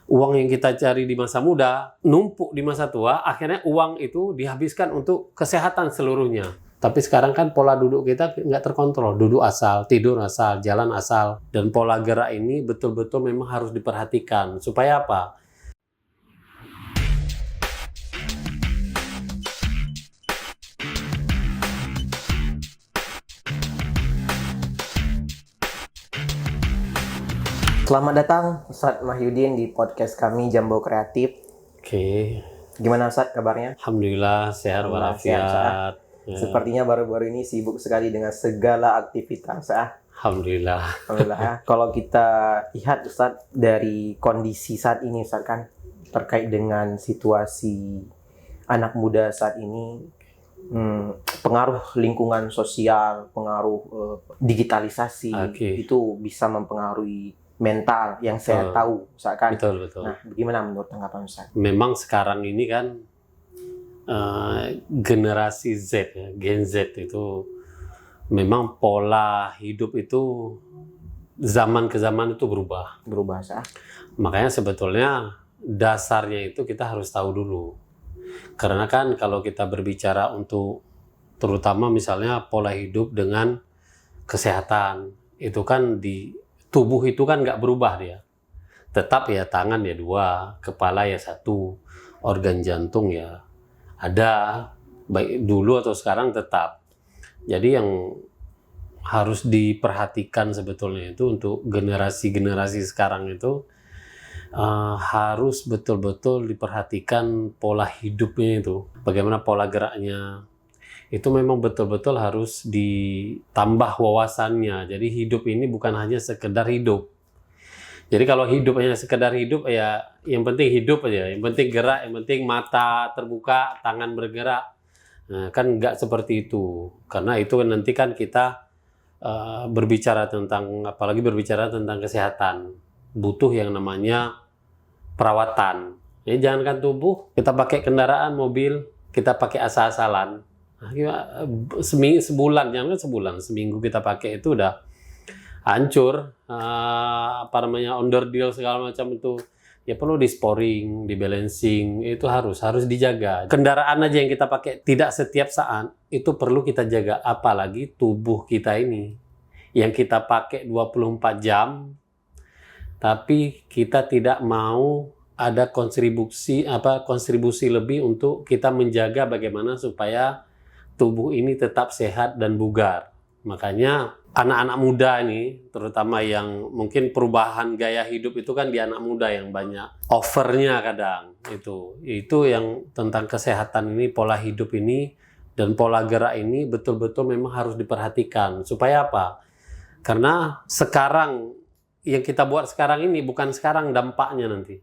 uang yang kita cari di masa muda, numpuk di masa tua, akhirnya uang itu dihabiskan untuk kesehatan seluruhnya. Tapi sekarang kan pola duduk kita nggak terkontrol. Duduk asal, tidur asal, jalan asal. Dan pola gerak ini betul-betul memang harus diperhatikan. Supaya apa? Selamat datang Ustadz Mahyudin di podcast kami Jambo Kreatif. Oke. Gimana Ustadz kabarnya? Alhamdulillah sehat walafiat. Ya. Sepertinya baru-baru ini sibuk sekali dengan segala aktivitas. Alhamdulillah. Alhamdulillah ya. Kalau kita lihat Ustadz dari kondisi saat ini Ustadz kan terkait dengan situasi anak muda saat ini, pengaruh lingkungan sosial, pengaruh digitalisasi, itu bisa mempengaruhi mental yang saya tahu, misalkan. Betul. Nah, bagaimana menurut tanggapan Ustaz? Memang sekarang ini kan generasi Z, ya, Gen Z itu memang pola hidup itu zaman ke zaman itu berubah. Sah. Makanya sebetulnya dasarnya itu kita harus tahu dulu. Karena kan kalau kita berbicara untuk terutama misalnya pola hidup dengan kesehatan, itu kan di tubuh itu kan nggak berubah dia. Tetap ya tangan ya 2, kepala ya 1, organ jantung ya ada, baik dulu atau sekarang tetap. Jadi yang harus diperhatikan sebetulnya itu untuk generasi-generasi sekarang itu harus betul-betul diperhatikan pola hidupnya itu. Bagaimana pola geraknya. Itu memang betul-betul harus ditambah wawasannya. Jadi hidup ini bukan hanya sekedar hidup. Jadi kalau hidup hanya sekedar hidup, ya yang penting hidup aja. Yang penting gerak, yang penting mata terbuka, tangan bergerak. Nah, kan nggak seperti itu. Karena itu nanti kan kita berbicara tentang, apalagi berbicara tentang kesehatan. Butuh yang namanya perawatan. Jadi jangankan tubuh, kita pakai kendaraan, mobil, kita pakai asal-asalan. Sebulan, jangan sebulan, seminggu kita pakai itu udah hancur, onderdil segala macam itu ya perlu di sporing, di balancing, itu harus dijaga. Kendaraan aja yang kita pakai tidak setiap saat itu perlu kita jaga, apalagi tubuh kita ini yang kita pakai 24 jam tapi kita tidak mau ada kontribusi lebih untuk kita menjaga bagaimana supaya tubuh ini tetap sehat dan bugar. Makanya anak-anak muda ini, terutama yang mungkin perubahan gaya hidup itu kan di anak muda yang banyak overnya kadang. Itu yang tentang kesehatan ini, pola hidup ini, dan pola gerak ini betul-betul memang harus diperhatikan. Supaya apa? Karena sekarang, yang kita buat sekarang ini bukan sekarang dampaknya nanti.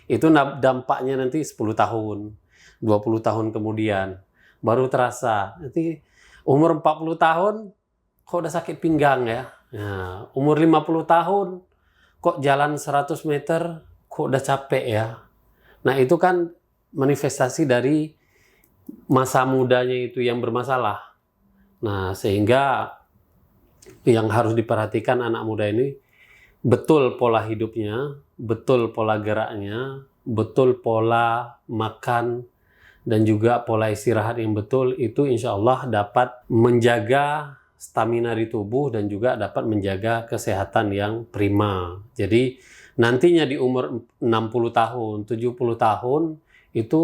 Itu dampaknya nanti 10 tahun, 20 tahun kemudian. Baru terasa. Nanti umur 40 tahun, kok udah sakit pinggang ya. Nah, umur 50 tahun, kok jalan 100 meter, kok udah capek ya. Nah, itu kan manifestasi dari masa mudanya itu yang bermasalah. Nah, sehingga yang harus diperhatikan anak muda ini, betul pola hidupnya, betul pola geraknya, betul pola makan, dan juga pola istirahat yang betul, itu insya Allah dapat menjaga stamina di tubuh dan juga dapat menjaga kesehatan yang prima. Jadi nantinya di umur 60 tahun, 70 tahun itu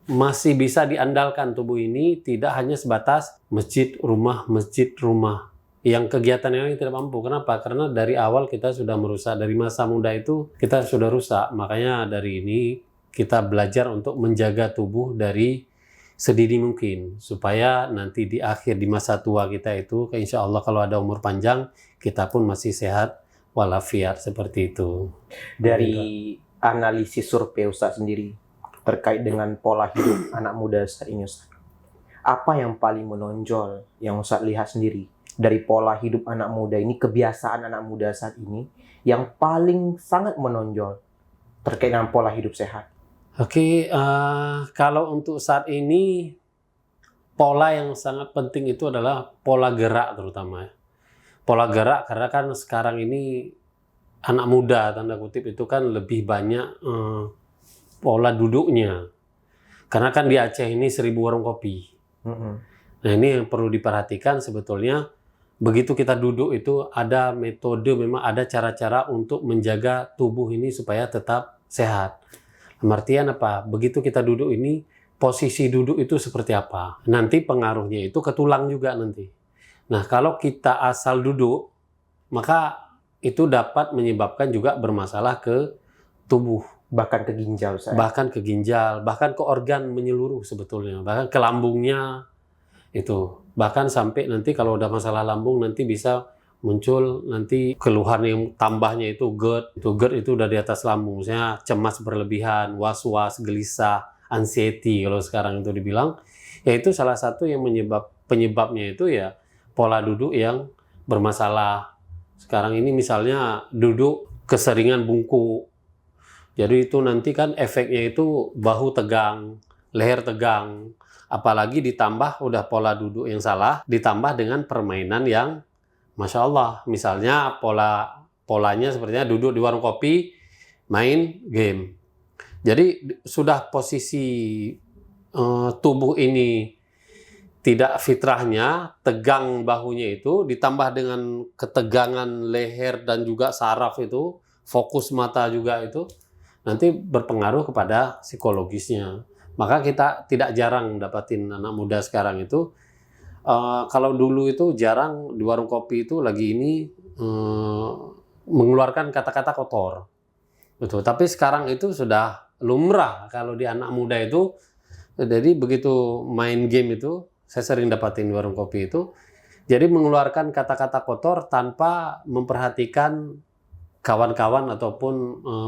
masih bisa diandalkan tubuh ini, tidak hanya sebatas masjid rumah. Yang kegiatan yang tidak mampu. Kenapa? Karena dari awal kita sudah merusak, dari masa muda itu kita sudah rusak. Makanya dari ini kita belajar untuk menjaga tubuh dari sedini mungkin, supaya nanti di akhir, di masa tua kita itu, insya Allah kalau ada umur panjang, kita pun masih sehat walafiat, seperti itu. Dari analisis survei Ustaz sendiri terkait dengan pola hidup anak muda saat ini, Ustaz, apa yang paling menonjol yang Ustaz lihat sendiri dari pola hidup anak muda ini, kebiasaan anak muda saat ini yang paling sangat menonjol terkait dengan pola hidup sehat? Oke, kalau untuk saat ini pola yang sangat penting itu adalah pola gerak terutama. Pola gerak, karena kan sekarang ini anak muda tanda kutip itu kan lebih banyak pola duduknya. Karena kan di Aceh ini 1000 warung kopi. Nah ini yang perlu diperhatikan sebetulnya. Begitu kita duduk itu ada metode, memang ada cara-cara untuk menjaga tubuh ini supaya tetap sehat. Artian apa? Begitu kita duduk ini, posisi duduk itu seperti apa? Nanti pengaruhnya itu ke tulang juga nanti. Nah kalau kita asal duduk, maka itu dapat menyebabkan juga bermasalah ke tubuh. Bahkan ke ginjal saya. Bahkan ke ginjal, bahkan ke organ menyeluruh sebetulnya. Bahkan ke lambungnya itu. Bahkan sampai nanti kalau udah masalah lambung nanti bisa muncul nanti keluhan yang tambahnya itu GERD. Itu GERD itu udah di atas lambung. Misalnya cemas berlebihan, was-was, gelisah, anxiety kalau sekarang itu dibilang. Ya itu salah satu yang penyebabnya itu ya pola duduk yang bermasalah. Sekarang ini misalnya duduk keseringan bungkuk. Jadi itu nanti kan efeknya itu bahu tegang, leher tegang. Apalagi ditambah udah pola duduk yang salah, ditambah dengan permainan yang Masya Allah. Misalnya polanya sepertinya duduk di warung kopi, main game. Jadi sudah posisi tubuh ini tidak fitrahnya, tegang bahunya itu, ditambah dengan ketegangan leher dan juga saraf itu, fokus mata juga itu, nanti berpengaruh kepada psikologisnya. Maka kita tidak jarang dapatin anak muda sekarang itu, kalau dulu itu jarang di warung kopi itu lagi ini mengeluarkan kata-kata kotor. Betul. Tapi sekarang itu sudah lumrah kalau di anak muda itu, jadi begitu main game itu, saya sering dapatin di warung kopi itu, jadi mengeluarkan kata-kata kotor tanpa memperhatikan kawan-kawan ataupun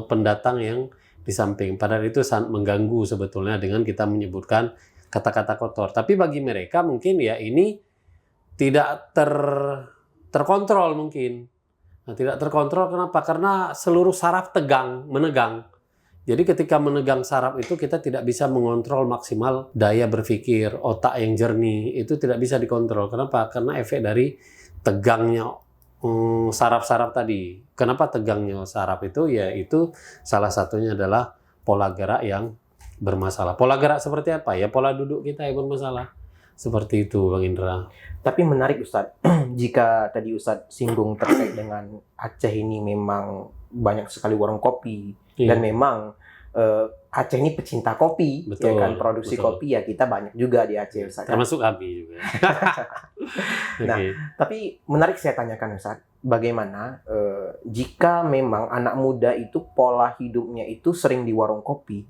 pendatang yang di samping. Padahal itu sangat mengganggu sebetulnya dengan kita menyebutkan kata-kata kotor. Tapi bagi mereka mungkin ya ini tidak terkontrol mungkin. Nah, tidak terkontrol kenapa? Karena seluruh saraf menegang. Jadi ketika menegang saraf itu kita tidak bisa mengontrol maksimal daya berpikir, otak yang jernih, itu tidak bisa dikontrol. Kenapa? Karena efek dari tegangnya saraf-saraf tadi. Kenapa tegangnya saraf itu? Ya itu salah satunya adalah pola gerak yang bermasalah. Pola gerak seperti apa? Ya pola duduk kita yang bermasalah. Seperti itu Bang Indra. Tapi menarik Ustadz, jika tadi Ustadz singgung terkait dengan Aceh ini memang banyak sekali warung kopi, dan memang Aceh ini pecinta kopi, Betul, ya kan, produksi betul. kopi ya kita banyak juga di Aceh Ustadz. Termasuk Abi juga. Nah, Oke. tapi menarik saya tanyakan Ustadz, bagaimana jika memang anak muda itu pola hidupnya itu sering di warung kopi,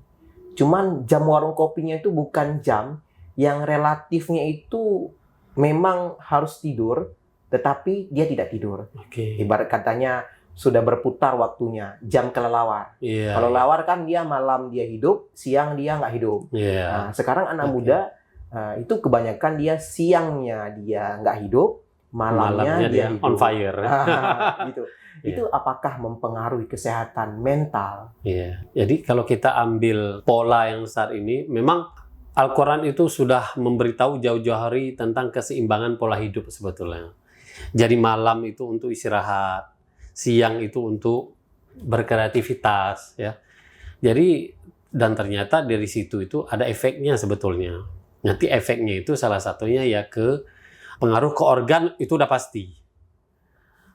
cuman jam warung kopinya itu bukan jam yang relatifnya itu memang harus tidur, tetapi dia tidak tidur. Oke. Ibarat katanya sudah berputar waktunya, jam kelelawar. Iya. Kalau lawar kan dia malam dia hidup, siang dia nggak hidup. Iya. Nah, sekarang anak Oke. muda itu kebanyakan dia siangnya dia nggak hidup, malamnya dia hidup. on fire. Gitu. Iya. Itu apakah mempengaruhi kesehatan mental? Iya. Jadi kalau kita ambil pola yang saat ini, memang Al-Quran itu sudah memberitahu jauh-jauh hari tentang keseimbangan pola hidup sebetulnya. Jadi malam itu untuk istirahat, siang itu untuk berkreativitas, ya. Jadi dan ternyata dari situ itu ada efeknya sebetulnya. Nanti efeknya itu salah satunya ya ke pengaruh ke organ itu udah pasti.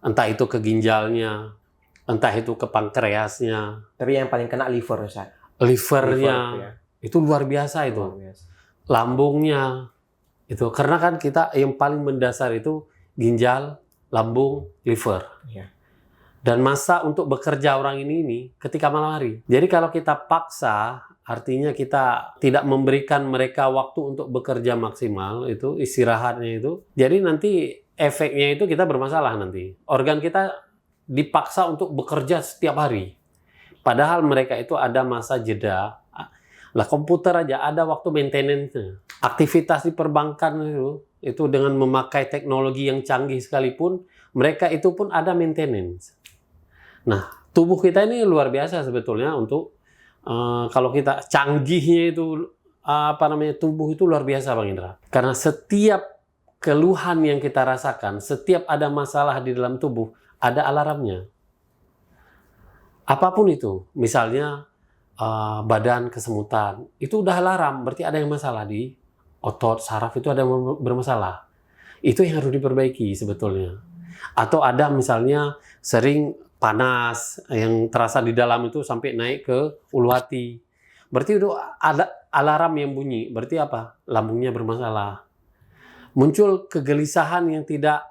Entah itu ke ginjalnya, entah itu ke pankreasnya, Tapi yang paling kena liver, Ustaz. livernya, Liver, ya. itu luar biasa itu. Luar biasa. Lambungnya itu karena kan kita yang paling mendasar itu ginjal, lambung, liver. Iya. Dan masa untuk bekerja orang ini ketika malam hari. Jadi kalau kita paksa, artinya kita tidak memberikan mereka waktu untuk bekerja maksimal, itu istirahatnya itu. Jadi nanti efeknya itu kita bermasalah nanti. Organ kita dipaksa untuk bekerja setiap hari. Padahal mereka itu ada masa jeda. Lah komputer aja ada waktu maintenance-nya. Aktivitas di perbankan itu dengan memakai teknologi yang canggih sekalipun, mereka itu pun ada maintenance. Nah, tubuh kita ini luar biasa sebetulnya untuk kalau kita canggihnya itu tubuh itu luar biasa Bang Indra. Karena setiap keluhan yang kita rasakan, setiap ada masalah di dalam tubuh, ada alarmnya. Apapun itu, misalnya badan kesemutan, itu udah alarm, berarti ada yang masalah di otot, saraf itu ada yang bermasalah. Itu yang harus diperbaiki sebetulnya. Atau ada misalnya sering panas yang terasa di dalam itu sampai naik ke ulu hati. Berarti itu ada alarm yang bunyi, berarti apa? Lambungnya bermasalah. Muncul kegelisahan yang tidak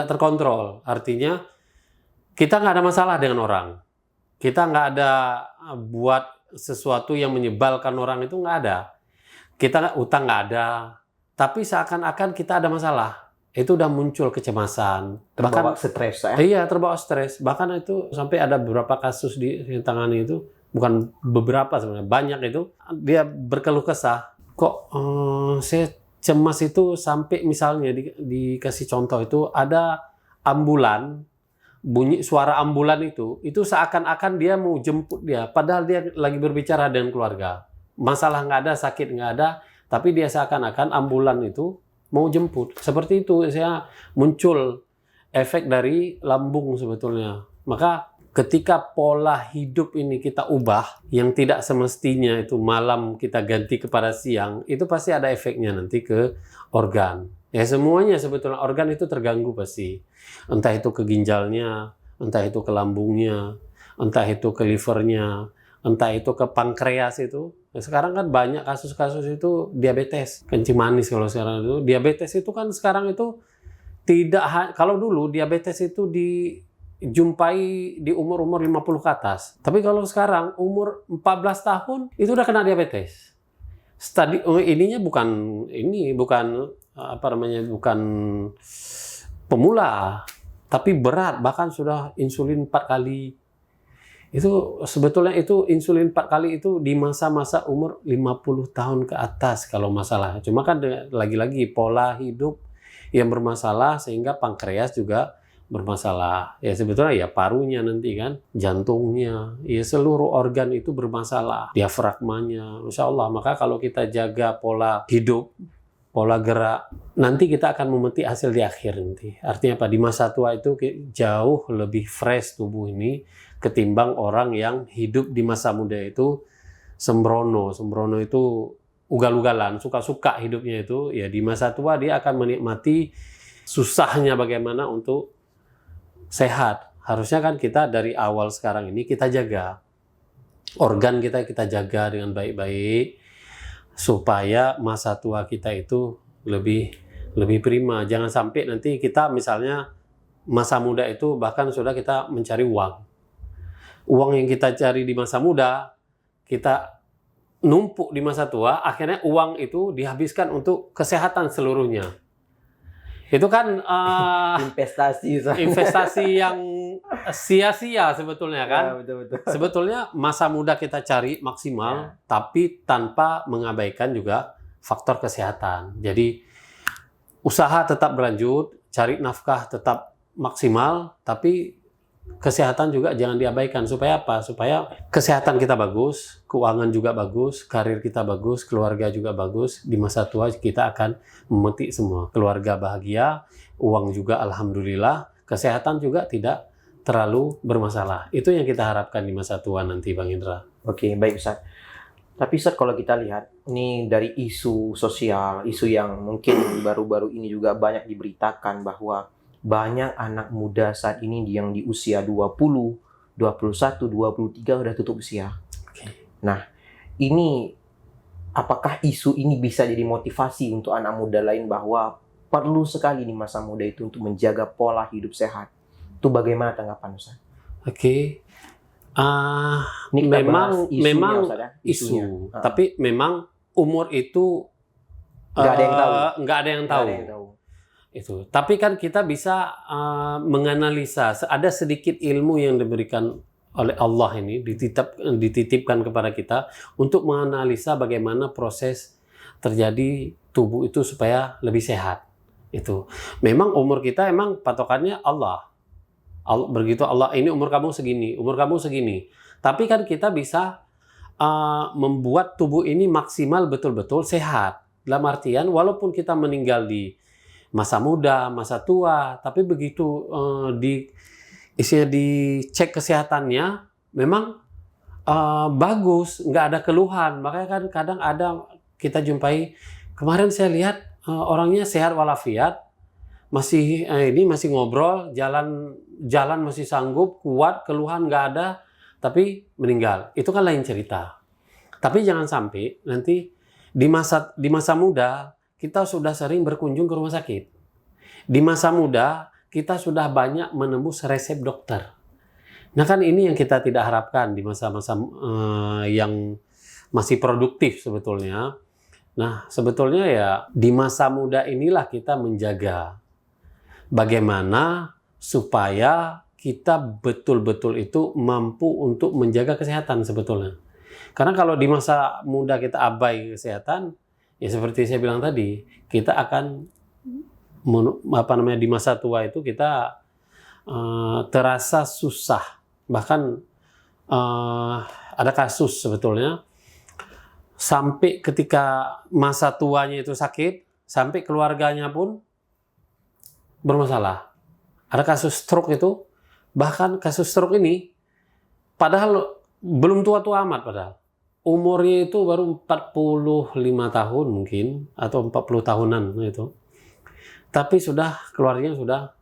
terkontrol, artinya kita nggak ada masalah dengan orang. Kita nggak ada buat sesuatu yang menyebalkan orang, itu nggak ada. Kita utang nggak ada, tapi seakan-akan kita ada masalah. Itu udah muncul kecemasan. Terbawa Bahkan stres ya. iya, terbawa stres. Bahkan itu sampai ada beberapa kasus yang tangani itu, bukan beberapa sebenarnya, banyak itu. Dia berkeluh kesah, kok saya cemas itu sampai misalnya dikasih contoh itu ada ambulan, bunyi suara ambulan itu seakan-akan dia mau jemput dia, padahal dia lagi berbicara dengan keluarga. Masalah nggak ada, sakit nggak ada, tapi dia seakan-akan ambulan itu mau jemput. Seperti itu saya muncul efek dari lambung sebetulnya. Maka ketika pola hidup ini kita ubah, yang tidak semestinya itu malam kita ganti kepada siang, itu pasti ada efeknya nanti ke organ. Ya semuanya sebetulnya organ itu terganggu pasti. Entah itu ke ginjalnya, entah itu ke lambungnya, entah itu ke livernya, entah itu ke pankreas itu. Nah, sekarang kan banyak kasus-kasus itu diabetes, kencing manis kalau sekarang itu. Diabetes itu kan sekarang itu tidak, kalau dulu diabetes itu dijumpai di umur-umur 50 ke atas. Tapi kalau sekarang umur 14 tahun itu udah kena diabetes. Ininya bukan apa namanya, bukan pemula, tapi berat, bahkan sudah insulin 4 kali. Itu sebetulnya itu insulin 4 kali itu di masa-masa umur 50 tahun ke atas kalau masalah. Cuma kan lagi-lagi pola hidup yang bermasalah sehingga pankreas juga bermasalah. Ya sebetulnya ya parunya nanti kan, jantungnya, ya seluruh organ itu bermasalah, diafragmanya, Masya Allah. Maka kalau kita jaga pola hidup, pola gerak, nanti kita akan memetik hasil di akhir nanti. Artinya apa? Di masa tua itu jauh lebih fresh tubuh ini ketimbang orang yang hidup di masa muda itu sembrono. Sembrono itu ugal-ugalan, suka-suka hidupnya itu. Ya di masa tua dia akan menikmati susahnya bagaimana untuk sehat. Harusnya kan kita dari awal sekarang ini kita jaga. Organ kita jaga dengan baik-baik, supaya masa tua kita itu lebih prima. Jangan sampai nanti kita misalnya masa muda itu bahkan sudah kita mencari uang. Uang yang kita cari di masa muda, kita numpuk di masa tua, akhirnya uang itu dihabiskan untuk kesehatan seluruhnya. Itu kan investasi yang sia-sia sebetulnya kan. Ya, betul-betul. Sebetulnya masa muda kita cari maksimal, tapi tanpa mengabaikan juga faktor kesehatan. Jadi usaha tetap berlanjut, cari nafkah tetap maksimal, tapi kesehatan juga jangan diabaikan. Supaya apa? Supaya kesehatan kita bagus, keuangan juga bagus, karir kita bagus, keluarga juga bagus. Di masa tua kita akan memetik semua. Keluarga bahagia, uang juga alhamdulillah, kesehatan juga tidak terlalu bermasalah. Itu yang kita harapkan di masa tua nanti, Bang Indra. Oke, baik Ustaz. Tapi Ustaz, kalau kita lihat, ini dari isu sosial, isu yang mungkin baru-baru ini juga banyak diberitakan bahwa banyak anak muda saat ini yang di usia 20, 21, 23 udah tutup usia. Nah, ini apakah isu ini bisa jadi motivasi untuk anak muda lain bahwa perlu sekali di masa muda itu untuk menjaga pola hidup sehat? Itu bagaimana tanggapan Ustaz? Oke. Ini kita bahas isunya, memang Ustaz, ya? isu, Isunya. tapi memang umur itu Nggak ada yang tahu. Nggak ada yang Nggak tahu. ada yang tahu. Itu. Tapi kan kita bisa menganalisa, ada sedikit ilmu yang diberikan oleh Allah ini, dititipkan kepada kita untuk menganalisa bagaimana proses terjadi tubuh itu supaya lebih sehat. Itu. Memang umur kita emang patokannya Allah. Begitu Allah, ini umur kamu segini, umur kamu segini. Tapi kan kita bisa membuat tubuh ini maksimal betul-betul sehat. Dalam artian walaupun kita meninggal di masa muda, masa tua, tapi begitu isinya dicek kesehatannya, memang bagus, nggak ada keluhan. Makanya kan kadang ada kita jumpai, kemarin saya lihat orangnya sehat walafiat, masih masih ngobrol, jalan masih sanggup, kuat, keluhan nggak ada, tapi meninggal. Itu kan lain cerita. Tapi jangan sampai nanti di masa muda kita sudah sering berkunjung ke rumah sakit. Di masa muda kita sudah banyak menembus resep dokter. Nah kan ini yang kita tidak harapkan di masa-masa yang masih produktif sebetulnya. Nah sebetulnya ya di masa muda inilah kita menjaga bagaimana supaya kita betul-betul itu mampu untuk menjaga kesehatan sebetulnya. Karena kalau di masa muda kita abai kesehatan, ya seperti saya bilang tadi, kita akan di masa tua itu kita terasa susah. Bahkan ada kasus sebetulnya sampai ketika masa tuanya itu sakit, sampai keluarganya pun bermasalah. Ada kasus stroke itu, bahkan kasus stroke ini padahal belum tua-tua amat padahal. Umurnya itu baru 45 tahun mungkin atau 40 tahunan itu. Tapi keluarganya sudah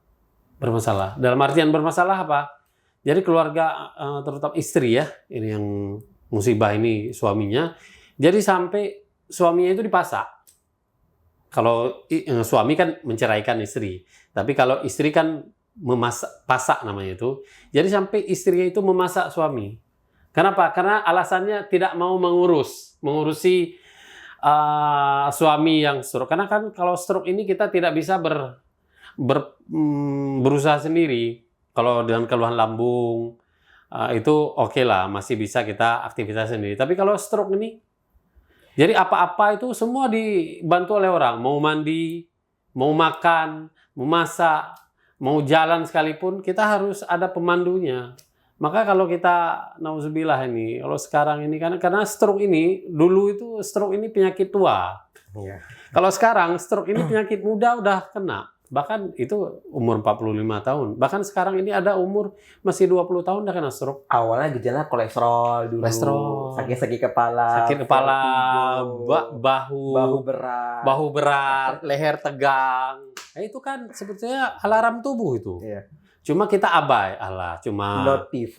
bermasalah. Dalam artian bermasalah apa? Jadi keluarga, terutama istri ya, ini yang musibah ini suaminya. Jadi sampai suaminya itu dipasak. Kalau suami kan menceraikan istri, tapi kalau istri kan pasak namanya itu. Jadi sampai istrinya itu memasak suami. Kenapa? Karena alasannya tidak mau mengurusi suami yang stroke. Karena kan kalau stroke ini kita tidak bisa berusaha sendiri. Kalau dengan keluhan lambung, itu oke lah, masih bisa kita aktivitas sendiri. Tapi kalau stroke ini, jadi apa-apa itu semua dibantu oleh orang. Mau mandi, mau makan, mau masak, mau jalan sekalipun, kita harus ada pemandunya. Maka kalau kita, nauzubillah ini, kalau sekarang ini, karena stroke ini, dulu itu stroke ini penyakit tua. Iya. Kalau sekarang stroke ini penyakit muda udah kena. Bahkan itu umur 45 tahun. Bahkan sekarang ini ada umur masih 20 tahun udah kena stroke. Awalnya gejala kolesterol dulu, sakit kepala, bahu berat, leher tegang. Nah, itu kan sebetulnya alarm tubuh itu. Iya. Cuma kita abai, notif.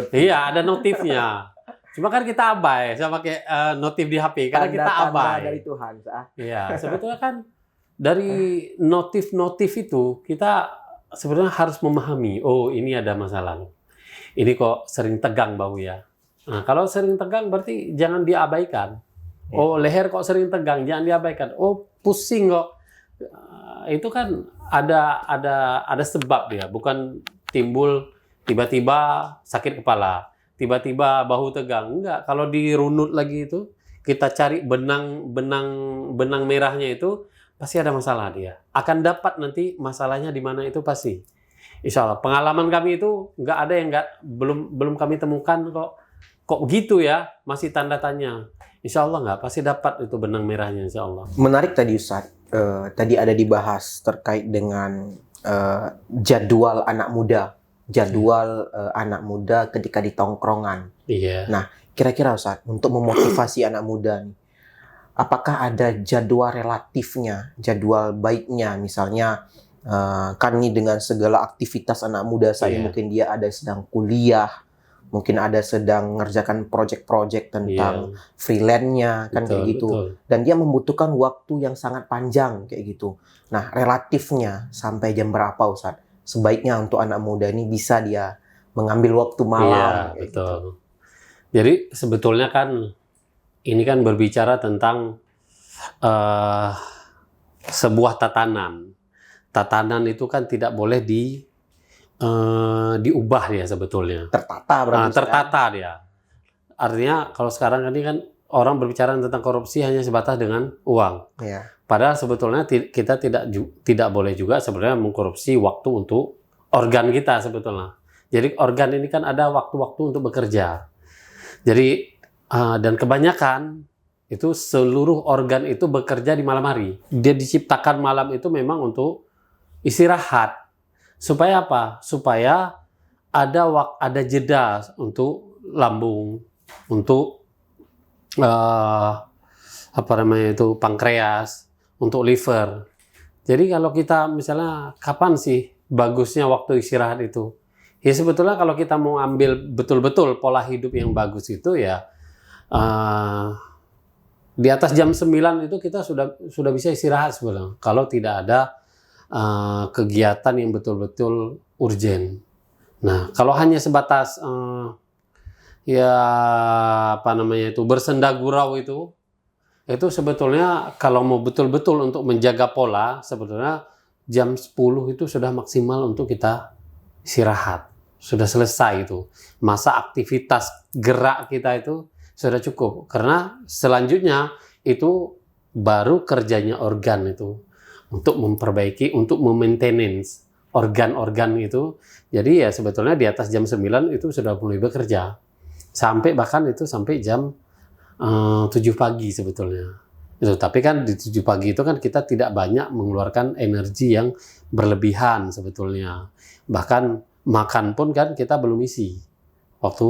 Iya, ada notifnya. Cuma kan kita abai, sama pakai notif di HP karena kita abai. Dari Tuhan, Iya, sebetulnya kan dari notif-notif itu kita sebenarnya harus memahami, oh ini ada masalah. Ini kok sering tegang bahu ya. Nah, kalau sering tegang berarti jangan diabaikan. Oh, leher kok sering tegang, jangan diabaikan. Oh, pusing kok. Itu kan ada sebab dia, bukan timbul tiba-tiba sakit kepala, tiba-tiba bahu tegang. Enggak, kalau dirunut lagi itu, kita cari benang merahnya itu, pasti ada masalah dia. Akan dapat nanti masalahnya di mana itu pasti. Insya Allah. Pengalaman kami itu nggak ada yang belum kami temukan kok begitu ya, masih tanda tanya. Insya Allah nggak, pasti dapat itu benang merahnya Insya Allah. Menarik tadi Ustadz. Tadi ada dibahas terkait dengan jadwal anak muda ketika di tongkrongan. Iya. Nah, kira-kira Ustadz, untuk memotivasi anak muda nih, apakah ada jadwal relatifnya, jadwal baiknya, misalnya kan ini dengan segala aktivitas anak muda saya, mungkin dia ada sedang kuliah, mungkin ada sedang mengerjakan proyek-proyek tentang freelance-nya, kan kayak gitu. Betul. Dan dia membutuhkan waktu yang sangat panjang kayak gitu. Nah, relatifnya sampai jam berapa Ustadz? Sebaiknya untuk anak muda ini bisa dia mengambil waktu malam. Iya, betul. Gitu. Jadi sebetulnya kan ini kan berbicara tentang sebuah tatanan. Tatanan itu kan tidak boleh diubah dia sebetulnya. Tertata berarti. Tertata dia. Artinya kalau sekarang ini kan orang berbicara tentang korupsi hanya sebatas dengan uang. Iya. Padahal sebetulnya kita tidak boleh juga sebenarnya mengkorupsi waktu untuk organ kita sebetulnya. Jadi organ ini kan ada waktu-waktu untuk bekerja. Jadi dan kebanyakan itu seluruh organ itu bekerja di malam hari. Dia diciptakan malam itu memang untuk istirahat. Supaya apa? Supaya ada jeda untuk lambung, untuk pankreas, untuk liver. Jadi kalau kita misalnya kapan sih bagusnya waktu istirahat itu? Ya sebetulnya kalau kita mau ambil betul-betul pola hidup yang bagus itu ya di atas jam 9 itu kita sudah bisa istirahat sebenarnya. Kalau tidak ada kegiatan yang betul-betul urgen. Nah, kalau hanya sebatas bersenda gurau itu sebetulnya kalau mau betul-betul untuk menjaga pola, sebetulnya jam 10 itu sudah maksimal untuk kita istirahat. Sudah selesai itu. Masa aktivitas gerak kita itu sudah cukup. Karena selanjutnya itu baru kerjanya organ itu. Untuk memperbaiki, untuk memaintenance organ-organ itu. Jadi ya sebetulnya di atas jam 9 itu sudah mulai bekerja. Bahkan sampai jam 7 pagi sebetulnya. Itu, tapi kan di 7 pagi itu kan kita tidak banyak mengeluarkan energi yang berlebihan sebetulnya. Bahkan makan pun kan kita belum isi waktu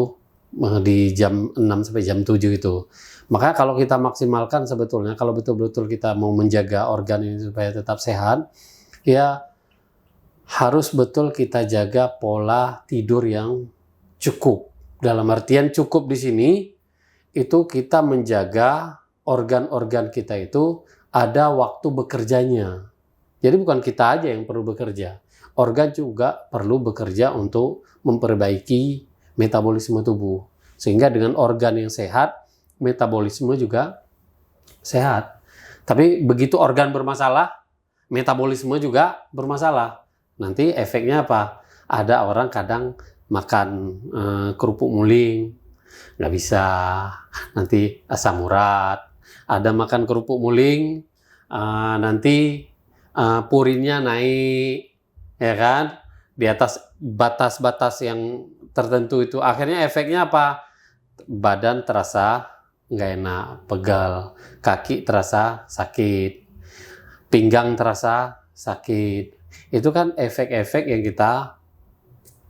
di jam 6 sampai jam 7 itu. Makanya kalau kita maksimalkan sebetulnya, kalau betul-betul kita mau menjaga organ ini supaya tetap sehat, ya harus betul kita jaga pola tidur yang cukup. Dalam artian cukup di sini, itu kita menjaga organ-organ kita itu ada waktu bekerjanya. Jadi bukan kita aja yang perlu bekerja. Organ juga perlu bekerja untuk memperbaiki metabolisme tubuh. Sehingga dengan organ yang sehat, metabolisme juga sehat. Tapi begitu organ bermasalah, metabolisme juga bermasalah. Nanti efeknya apa? Ada orang kadang makan kerupuk muling, nggak bisa. Nanti asam urat. Ada makan kerupuk muling, nanti purinnya naik. Ya kan, di atas batas-batas yang tertentu itu akhirnya efeknya apa? Badan terasa nggak enak, pegal, kaki terasa sakit, pinggang terasa sakit. Itu kan efek-efek yang kita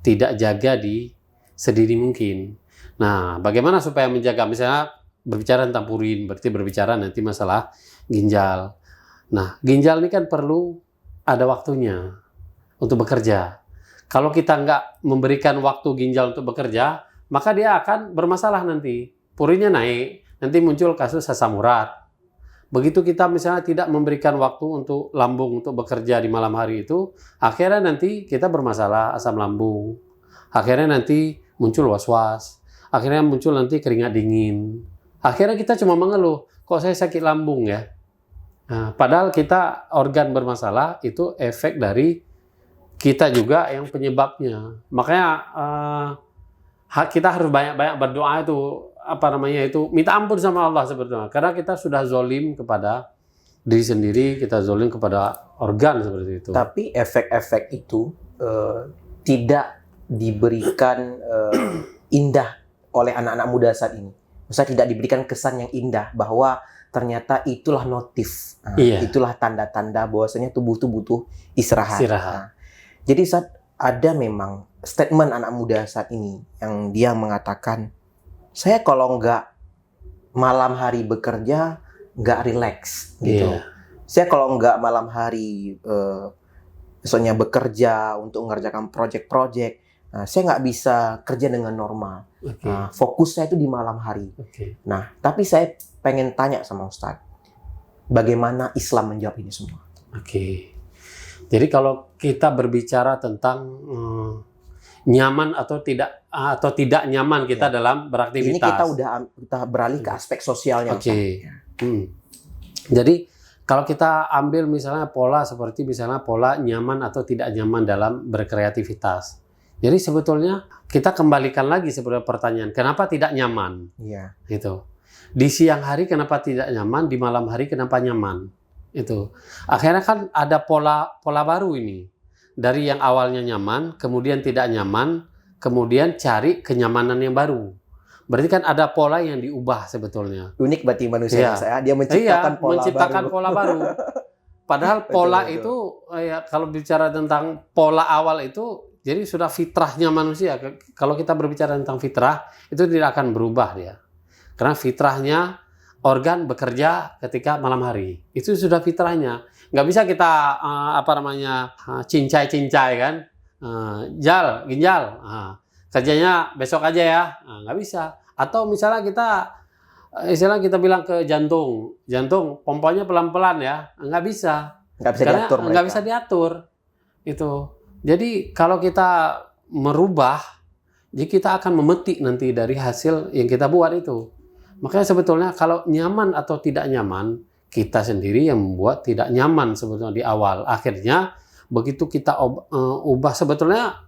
tidak jaga di sedini mungkin. Nah, bagaimana supaya menjaga? Misalnya berbicara tentang purin, berarti berbicara nanti masalah ginjal. Nah, ginjal ini kan perlu ada waktunya untuk bekerja. Kalau kita nggak memberikan waktu ginjal untuk bekerja, maka dia akan bermasalah nanti. Purinnya naik, nanti muncul kasus asam urat. Begitu kita misalnya tidak memberikan waktu untuk lambung untuk bekerja di malam hari itu, akhirnya nanti kita bermasalah asam lambung. Akhirnya nanti muncul was-was. Akhirnya muncul nanti keringat dingin. Akhirnya kita cuma mengeluh, kok saya sakit lambung ya? Nah, padahal kita organ bermasalah itu efek dari kita juga yang penyebabnya. Makanya kita harus banyak-banyak berdoa itu minta ampun sama Allah sebetulnya. Karena kita sudah zolim kepada diri sendiri, kita zolim kepada organ seperti itu. Tapi efek-efek itu tidak diberikan indah oleh anak-anak muda saat ini. Maksudnya tidak diberikan kesan yang indah bahwa ternyata itulah notif, itulah tanda-tanda bahwasanya tubuh itu butuh istirahat. Nah, jadi saat ada memang statement anak muda saat ini yang dia mengatakan, saya kalau nggak malam hari bekerja, nggak relax gitu. Saya kalau nggak malam hari misalnya bekerja untuk mengerjakan proyek-proyek, saya nggak bisa kerja dengan normal. Fokusnya itu di malam hari. Nah, tapi saya pengen tanya sama Ustadz, bagaimana Islam menjawab ini semua? Jadi kalau kita berbicara tentang nyaman atau tidak nyaman kita dalam beraktivitas. Ini kita beralih ke aspek sosialnya. Jadi kalau kita ambil misalnya pola seperti misalnya pola nyaman atau tidak nyaman dalam berkreativitas. Jadi sebetulnya kita kembalikan lagi sebenarnya pertanyaan, kenapa tidak nyaman? Gitu. Di siang hari kenapa tidak nyaman, di malam hari kenapa nyaman? Itu akhirnya kan ada pola baru ini, dari yang awalnya nyaman kemudian tidak nyaman, kemudian cari kenyamanan yang baru. Berarti kan ada pola yang diubah sebetulnya. Unik berarti manusia saya, dia menciptakan pola baru. Padahal pola itu kalau bicara tentang pola awal itu Jadi sudah fitrahnya manusia. Kalau kita berbicara tentang fitrah, itu tidak akan berubah dia. Karena fitrahnya organ bekerja ketika malam hari. Itu sudah fitrahnya. Nggak bisa kita cincai-cincai kan. Ginjal. Kerjanya besok aja ya. Nggak bisa. Atau misalnya kita bilang ke jantung pompanya pelan-pelan ya. Nggak bisa. Karena nggak bisa diatur. Itu. Jadi kalau kita merubah, jadi kita akan memetik nanti dari hasil yang kita buat itu. Makanya sebetulnya kalau nyaman atau tidak nyaman, kita sendiri yang membuat tidak nyaman sebetulnya di awal. Akhirnya begitu kita ubah, sebetulnya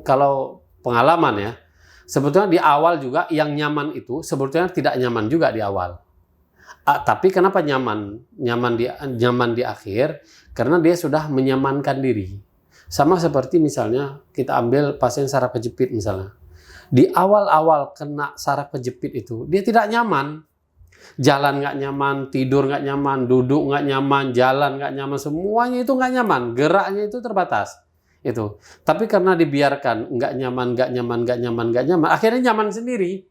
kalau pengalaman ya, sebetulnya di awal juga yang nyaman itu sebetulnya tidak nyaman juga di awal. Tapi kenapa nyaman di akhir? Karena dia sudah menyamankan diri. Sama seperti misalnya kita ambil pasien saraf kejepit misalnya. Di awal-awal kena saraf kejepit itu, dia tidak nyaman. Jalan nggak nyaman, tidur nggak nyaman, duduk nggak nyaman, jalan nggak nyaman, semuanya itu nggak nyaman. Geraknya itu terbatas. Itu. Tapi karena dibiarkan nggak nyaman, akhirnya nyaman sendiri.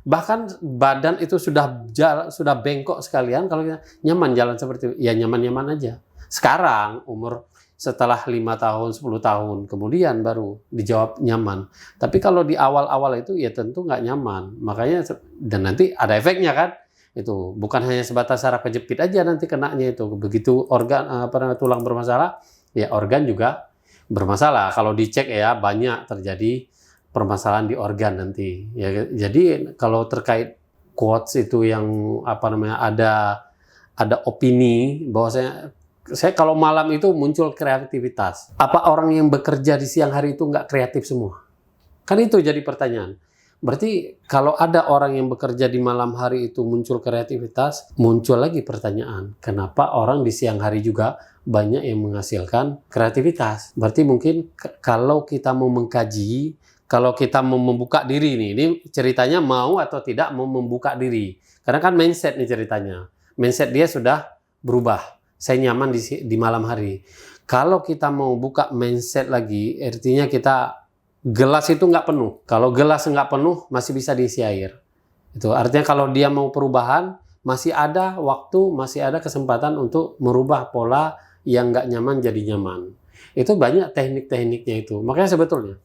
Bahkan badan itu sudah bengkok sekalian. Kalau nyaman jalan seperti itu, ya nyaman-nyaman aja. Sekarang umur setelah 5 tahun, 10 tahun, kemudian baru dijawab nyaman. Tapi kalau di awal-awal itu ya tentu nggak nyaman. Makanya, dan nanti ada efeknya kan. Itu bukan hanya sebatas saraf kejepit aja nanti kenanya itu. Begitu organ tulang bermasalah, ya organ juga bermasalah. Kalau dicek ya banyak terjadi permasalahan di organ nanti. Ya, jadi kalau terkait quotes itu yang ada opini bahwasanya saya kalau malam itu muncul kreativitas. Apa orang yang bekerja di siang hari itu nggak kreatif semua? Kan itu jadi pertanyaan. Berarti kalau ada orang yang bekerja di malam hari itu muncul kreativitas, muncul lagi pertanyaan. Kenapa orang di siang hari juga banyak yang menghasilkan kreativitas? Berarti mungkin kalau kita mau mengkaji, kalau kita mau membuka diri nih, ini ceritanya mau atau tidak mau membuka diri. Karena kan mindset nih ceritanya. Mindset dia sudah berubah. Saya nyaman di malam hari. Kalau kita mau buka mindset lagi, artinya kita gelas itu nggak penuh. Kalau gelas nggak penuh, masih bisa diisi air. Itu artinya kalau dia mau perubahan, masih ada waktu, masih ada kesempatan untuk merubah pola yang nggak nyaman jadi nyaman. Itu banyak teknik-tekniknya itu. Makanya sebetulnya,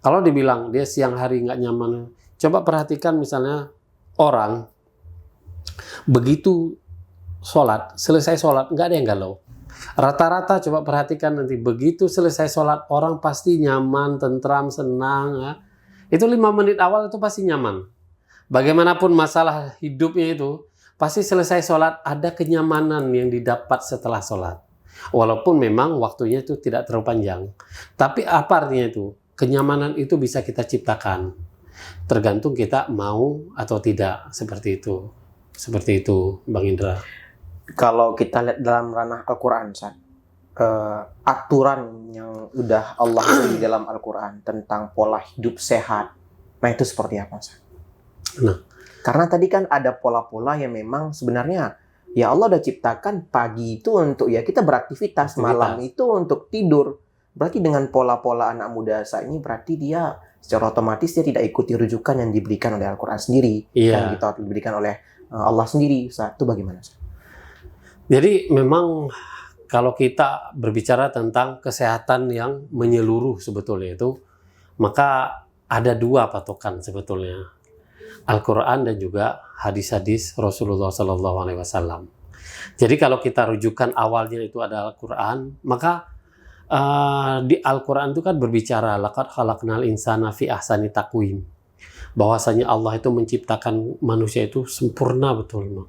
kalau dibilang dia siang hari nggak nyaman, coba perhatikan misalnya orang begitu selesai sholat, nggak ada yang galau. Rata-rata coba perhatikan nanti, begitu selesai sholat, orang pasti nyaman, tentram, senang. Ya. Itu 5 menit awal itu pasti nyaman. Bagaimanapun masalah hidupnya itu, pasti selesai sholat, ada kenyamanan yang didapat setelah sholat. Walaupun memang waktunya itu tidak terlalu panjang. Tapi apa artinya itu? Kenyamanan itu bisa kita ciptakan. Tergantung kita mau atau tidak, seperti itu. Seperti itu, Bang Indra. Kalau kita lihat dalam ranah Al-Quran, aturan yang udah Allah beri di dalam Al-Quran tentang pola hidup sehat, nah itu seperti apa, San? Nah, karena tadi kan ada pola-pola yang memang sebenarnya ya Allah udah ciptakan pagi itu untuk ya kita beraktivitas, malam itu untuk tidur. Berarti dengan pola-pola anak muda saat ini berarti dia secara otomatis dia tidak ikuti rujukan yang diberikan oleh Al-Quran sendiri, yang kita diberikan oleh Allah sendiri. Saat itu bagaimana, San? Jadi memang kalau kita berbicara tentang kesehatan yang menyeluruh sebetulnya itu, maka ada 2 patokan sebetulnya. Al-Quran dan juga hadis-hadis Rasulullah SAW. Jadi kalau kita rujukan awalnya itu ada Al-Quran, maka di Al-Quran itu kan berbicara laqad khalaqnal insana fi ahsani taqwim. Bahwasanya Allah itu menciptakan manusia itu sempurna betul.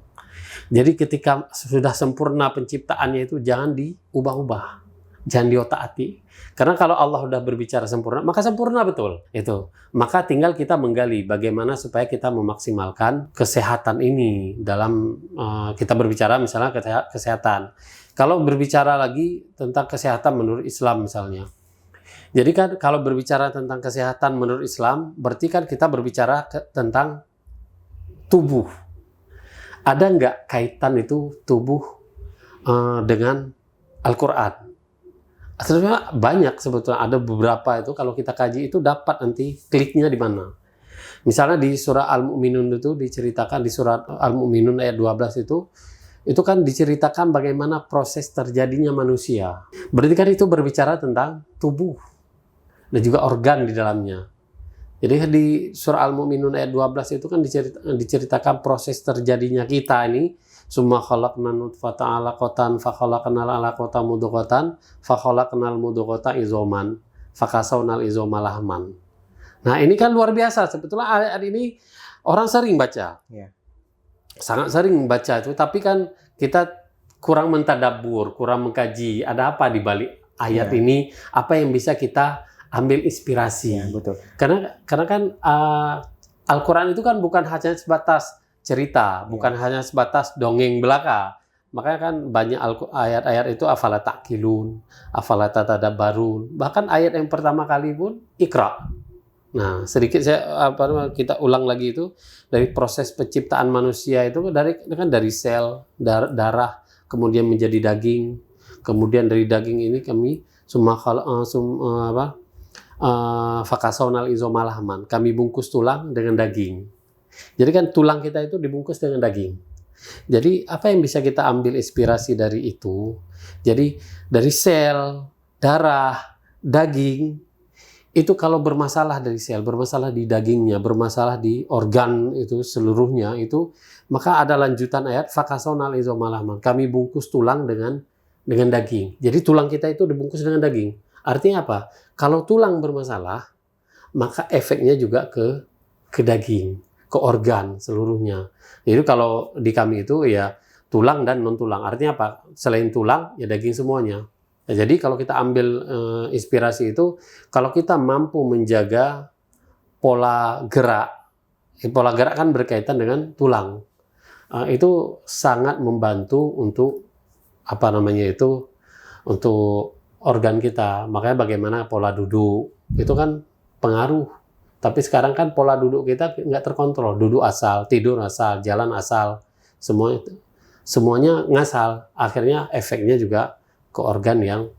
Jadi ketika sudah sempurna penciptaannya itu jangan diubah-ubah, jangan diotak-atik. Karena kalau Allah sudah berbicara sempurna, maka sempurna betul. Itu. Maka tinggal kita menggali bagaimana supaya kita memaksimalkan kesehatan ini dalam kita berbicara misalnya kesehatan. Kalau berbicara lagi tentang kesehatan menurut Islam misalnya. Jadi kan kalau berbicara tentang kesehatan menurut Islam, berarti kan kita berbicara tentang tubuh. Ada nggak kaitan itu tubuh dengan Al-Quran? Sebenarnya banyak sebetulnya, ada beberapa itu kalau kita kaji itu dapat nanti kliknya di mana. Misalnya di surah Al-Mu'minun itu diceritakan, di surah Al-Mu'minun ayat 12 itu kan diceritakan bagaimana proses terjadinya manusia. Berarti kan itu berbicara tentang tubuh dan juga organ di dalamnya. Jadi di surah Al-Mu'minun ayat 12 itu kan diceritakan proses terjadinya kita ini. Summa khalaqna nutfata 'alaqatan fa khalaqnal 'alaqata mudghatan fa khalaqnal mudghata izoman fa kasawnal izoma lahman. Nah, ini kan luar biasa. Sebetulnya ayat ini orang sering baca. Ya. Sangat sering baca itu, tapi kan kita kurang mentadabbur, kurang mengkaji ada apa di balik ayat Ya. ini, apa yang bisa kita ambil inspirasi. Ya, betul. Karena kan Al-Quran itu kan bukan hanya sebatas cerita, bukan hanya sebatas dongeng belaka. Makanya kan banyak ayat-ayat itu afala ta'qilun, afala tatadabbarun. Bahkan ayat yang pertama kali pun Iqra. Nah, sedikit kita ulang lagi itu dari proses penciptaan manusia itu dari sel, darah, kemudian menjadi daging, kemudian dari daging ini kami fakasawnal izoma lahman, kami bungkus tulang dengan daging. Jadi kan tulang kita itu dibungkus dengan daging. Jadi apa yang bisa kita ambil inspirasi dari itu? Jadi dari sel, darah, daging, itu kalau bermasalah dari sel, bermasalah di dagingnya, bermasalah di organ itu seluruhnya itu, maka ada lanjutan ayat fakasawnal izoma lahman, kami bungkus tulang dengan daging. Jadi tulang kita itu dibungkus dengan daging. Artinya apa? Kalau tulang bermasalah, maka efeknya juga ke daging, ke organ seluruhnya. Jadi kalau di kami itu ya tulang dan non tulang. Artinya apa? Selain tulang ya daging semuanya. Nah, jadi kalau kita ambil inspirasi itu, kalau kita mampu menjaga pola gerak kan berkaitan dengan tulang. Itu sangat membantu untuk untuk organ kita. Makanya bagaimana pola duduk itu kan pengaruh. Tapi sekarang kan pola duduk kita nggak terkontrol. Duduk asal, tidur asal, jalan asal, semuanya ngasal. Akhirnya efeknya juga ke organ yang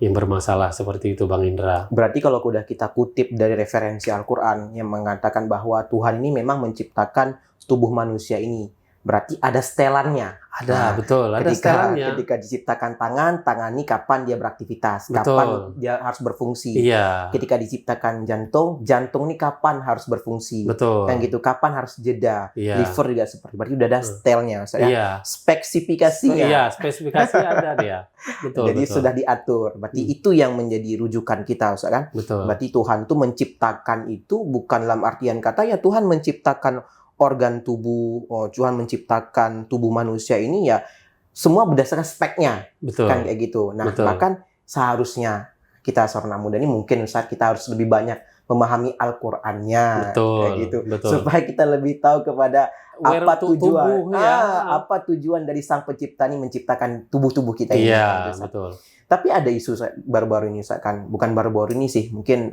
bermasalah seperti itu, Bang Indra. Berarti kalau udah kita kutip dari referensi Al-Quran yang mengatakan bahwa Tuhan ini memang menciptakan tubuh manusia ini, berarti ada setelannya. Ada, betul. Ada setelannya. Ketika diciptakan tangan ini kapan dia beraktivitas, Betul. kapan dia harus berfungsi. Iya. Ketika diciptakan jantung ini kapan harus berfungsi. Betul. Yang gitu, kapan harus jeda. Iya. Liver juga seperti, berarti udah ada setelnya. Iya. Spesifikasinya. Iya, spesifikasi ada dia. Betul. Jadi betul. sudah diatur. Berarti itu yang menjadi rujukan kita, Ustaz, kan? Betul. Berarti Tuhan tuh menciptakan itu bukan dalam artian kata ya Tuhan menciptakan organ tubuh, Tuhan menciptakan tubuh manusia ini ya semua berdasarkan speknya. Betul. Kan kayak gitu. Nah, Betul. bahkan seharusnya kita seorang muda ini mungkin saat kita harus lebih banyak memahami Al-Qur'annya. Betul. Kayak gitu. Betul. Supaya kita lebih tahu kepada apa tujuan. tubuh, ya. Apa tujuan dari Sang Pencipta ini menciptakan tubuh-tubuh kita ini. Iya, Gitu, Ustaz. betul. Tapi ada isu baru-baru ini, Ustaz, kan bukan baru-baru ini sih, mungkin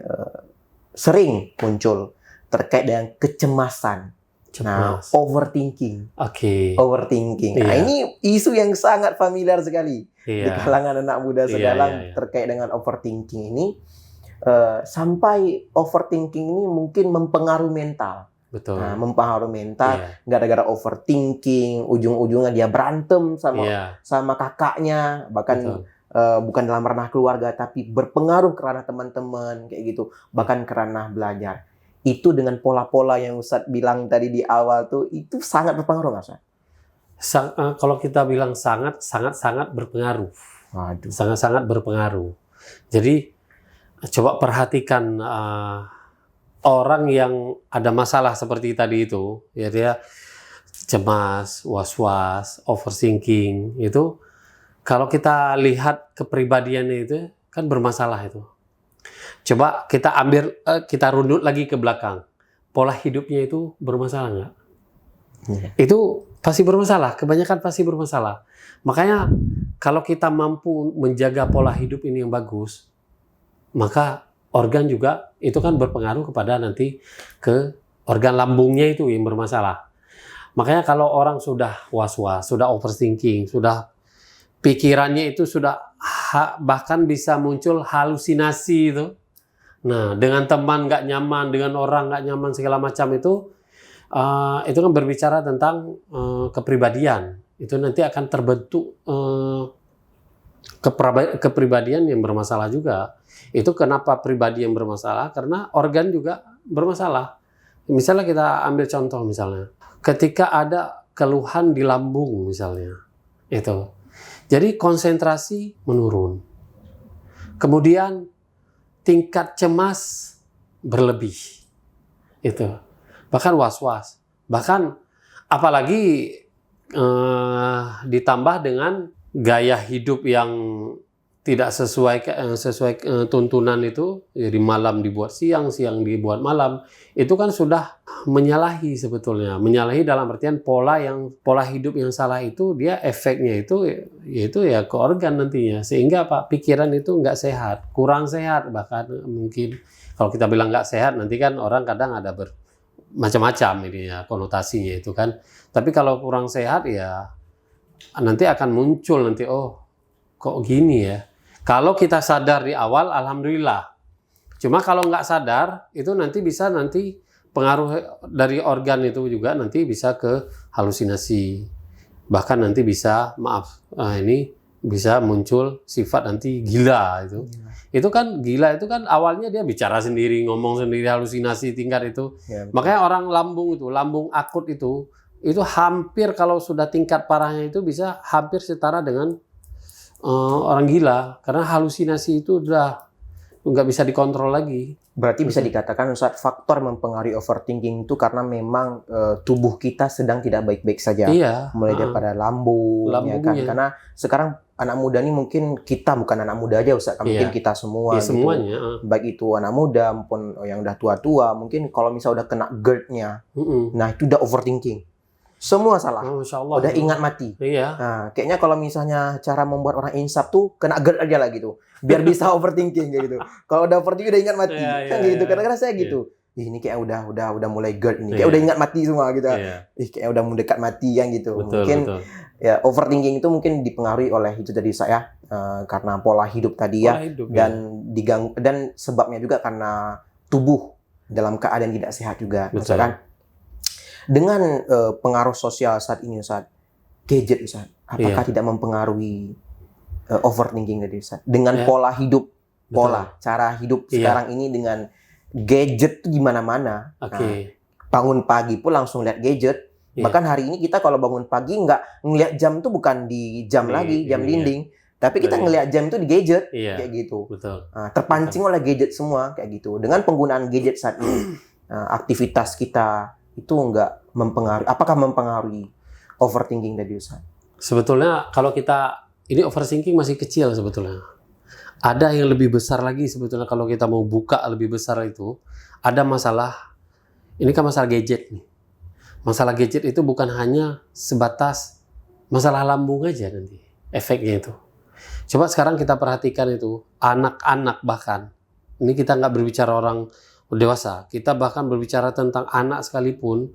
sering muncul terkait dengan kecemasan. Nah, Cemas. overthinking. Oke. Overthinking. Nah, Iya. ini isu yang sangat familiar sekali di Iya. kalangan anak muda Iya, sekarang iya. terkait dengan overthinking ini. Sampai overthinking ini mungkin mempengaruhi mental. Betul. Nah, mempengaruhi mental Iya. gara-gara overthinking, ujung-ujungnya dia berantem Iya. sama kakaknya, bahkan Betul. bukan dalam ranah keluarga tapi berpengaruh kerana teman-teman kayak gitu, bahkan kerana belajar. Itu dengan pola-pola yang Ustadz bilang tadi di awal tuh itu sangat berpengaruh nggak, Ustadz? Kalau kita bilang sangat berpengaruh. Waduh. Sangat berpengaruh. Jadi coba perhatikan orang yang ada masalah seperti tadi itu, ya dia cemas, was-was, overthinking itu. Kalau kita lihat kepribadiannya itu kan bermasalah itu. Coba kita runut lagi ke belakang. Pola hidupnya itu bermasalah nggak? Iya. Itu pasti bermasalah. Kebanyakan pasti bermasalah. Makanya kalau kita mampu menjaga pola hidup ini yang bagus, maka organ juga itu kan berpengaruh kepada nanti ke organ lambungnya itu yang bermasalah. Makanya kalau orang sudah was-was, sudah overthinking, sudah pikirannya itu sudah bahkan bisa muncul halusinasi itu. Nah, dengan teman nggak nyaman, dengan orang nggak nyaman segala macam itu kan berbicara tentang kepribadian. Itu nanti akan terbentuk kepribadian yang bermasalah juga. Itu kenapa pribadi yang bermasalah? Karena organ juga bermasalah. Misalnya kita ambil contoh misalnya, ketika ada keluhan di lambung misalnya, itu, jadi konsentrasi menurun, kemudian tingkat cemas berlebih, itu, bahkan was-was, bahkan apalagi ditambah dengan gaya hidup yang tidak sesuai tuntunan itu, dari malam dibuat siang, siang dibuat malam, itu kan sudah menyalahi sebetulnya. Menyalahi dalam artian pola hidup yang salah itu, dia efeknya itu ya ke organ nantinya. Sehingga pikiran itu nggak sehat, kurang sehat, bahkan mungkin kalau kita bilang nggak sehat, nanti kan orang kadang ada macam-macam ini ya konotasinya itu kan. Tapi kalau kurang sehat ya nanti akan muncul nanti, oh kok gini ya. Kalau kita sadar di awal, alhamdulillah. Cuma kalau nggak sadar, itu nanti pengaruh dari organ itu juga nanti bisa ke halusinasi. Bahkan nanti bisa, bisa muncul sifat nanti gila itu. Itu kan gila itu kan awalnya dia bicara sendiri, ngomong sendiri, halusinasi tingkat itu. Ya, makanya orang lambung akut itu hampir kalau sudah tingkat parahnya itu bisa hampir setara dengan orang gila, karena halusinasi itu udah nggak bisa dikontrol lagi. Berarti bisa dikatakan Ustaz, faktor mempengaruhi overthinking itu karena memang tubuh kita sedang tidak baik-baik saja. Iya. Mulai daripada lambung, ya kan? Karena sekarang anak muda ini mungkin kita bukan anak muda aja Ustaz, mungkin kita semua. Iya, gitu. Semuanya. Baik itu anak muda maupun yang udah tua-tua, mungkin kalau misalnya udah kena GERD-nya, nah itu udah overthinking. Semua salah. Masya Allah. Udah ingat mati. Iya. Nah, kayaknya kalau misalnya cara membuat orang insaf tuh kena GERD aja lah gitu. Biar bisa overthinking kayak gitu. Kalau udah overthinking udah ingat mati. Kan gitu. Kadang-kadang saya gitu. Ini kayak udah mulai GERD ini. Kayak udah ingat mati semua gitu. Kayak udah mendekat mati yang gitu. Betul, mungkin betul. Ya overthinking itu mungkin dipengaruhi oleh itu tadi saya karena pola hidup tadi dan sebabnya juga karena tubuh dalam keadaan tidak sehat juga. Misalkan dengan pengaruh sosial saat ini Ustaz, gadget Ustaz, apakah tidak mempengaruhi overthinking tadi Ustaz? Dengan pola hidup, cara hidup sekarang ini dengan gadget tuh gimana-mana. Nah, bangun pagi pun langsung lihat gadget. Bahkan hari ini kita kalau bangun pagi nggak ngelihat jam tuh bukan di jam lagi, jam dinding. Tapi kita ngelihat jam itu di gadget, kayak gitu. Nah, terpancing oleh gadget semua, kayak gitu. Dengan penggunaan gadget saat ini, aktivitas kita itu nggak mempengaruhi, apakah mempengaruhi overthinking tadi Ustaz? Sebetulnya kalau ini overthinking masih kecil sebetulnya. Ada yang lebih besar lagi sebetulnya kalau kita mau buka lebih besar itu. Ada masalah, ini kan masalah gadget nih. Masalah gadget itu bukan hanya sebatas masalah lambung aja nanti, efeknya itu. Coba sekarang kita perhatikan itu, anak-anak bahkan. Ini kita nggak berbicara orang dewasa, kita bahkan berbicara tentang anak sekalipun,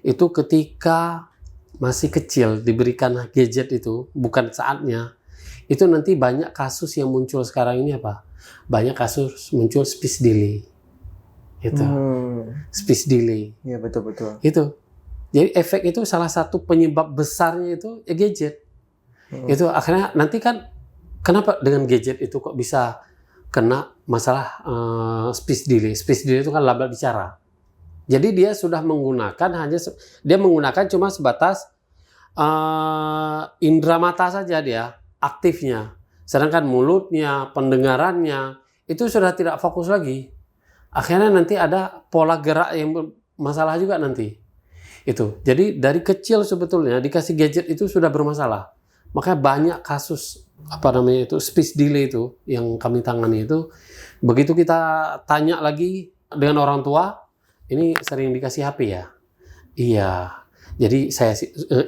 itu ketika masih kecil diberikan gadget itu, bukan saatnya, itu nanti banyak kasus yang muncul sekarang ini apa? Banyak kasus muncul speech delay. Itu. Speech delay. Iya, betul-betul. Itu. Jadi efek itu salah satu penyebab besarnya itu gadget. Itu akhirnya nanti kan, kenapa dengan gadget itu kok bisa kena masalah speech delay. Speech delay itu kan lambat bicara. Jadi dia sudah menggunakan cuma sebatas indera mata saja dia aktifnya. Sedangkan mulutnya, pendengarannya itu sudah tidak fokus lagi. Akhirnya nanti ada pola gerak yang masalah juga nanti. Itu. Jadi dari kecil sebetulnya dikasih gadget itu sudah bermasalah. Makanya banyak kasus speech delay itu yang kami tangani itu, begitu kita tanya lagi dengan orang tua, ini sering dikasih HP ya? Iya. Jadi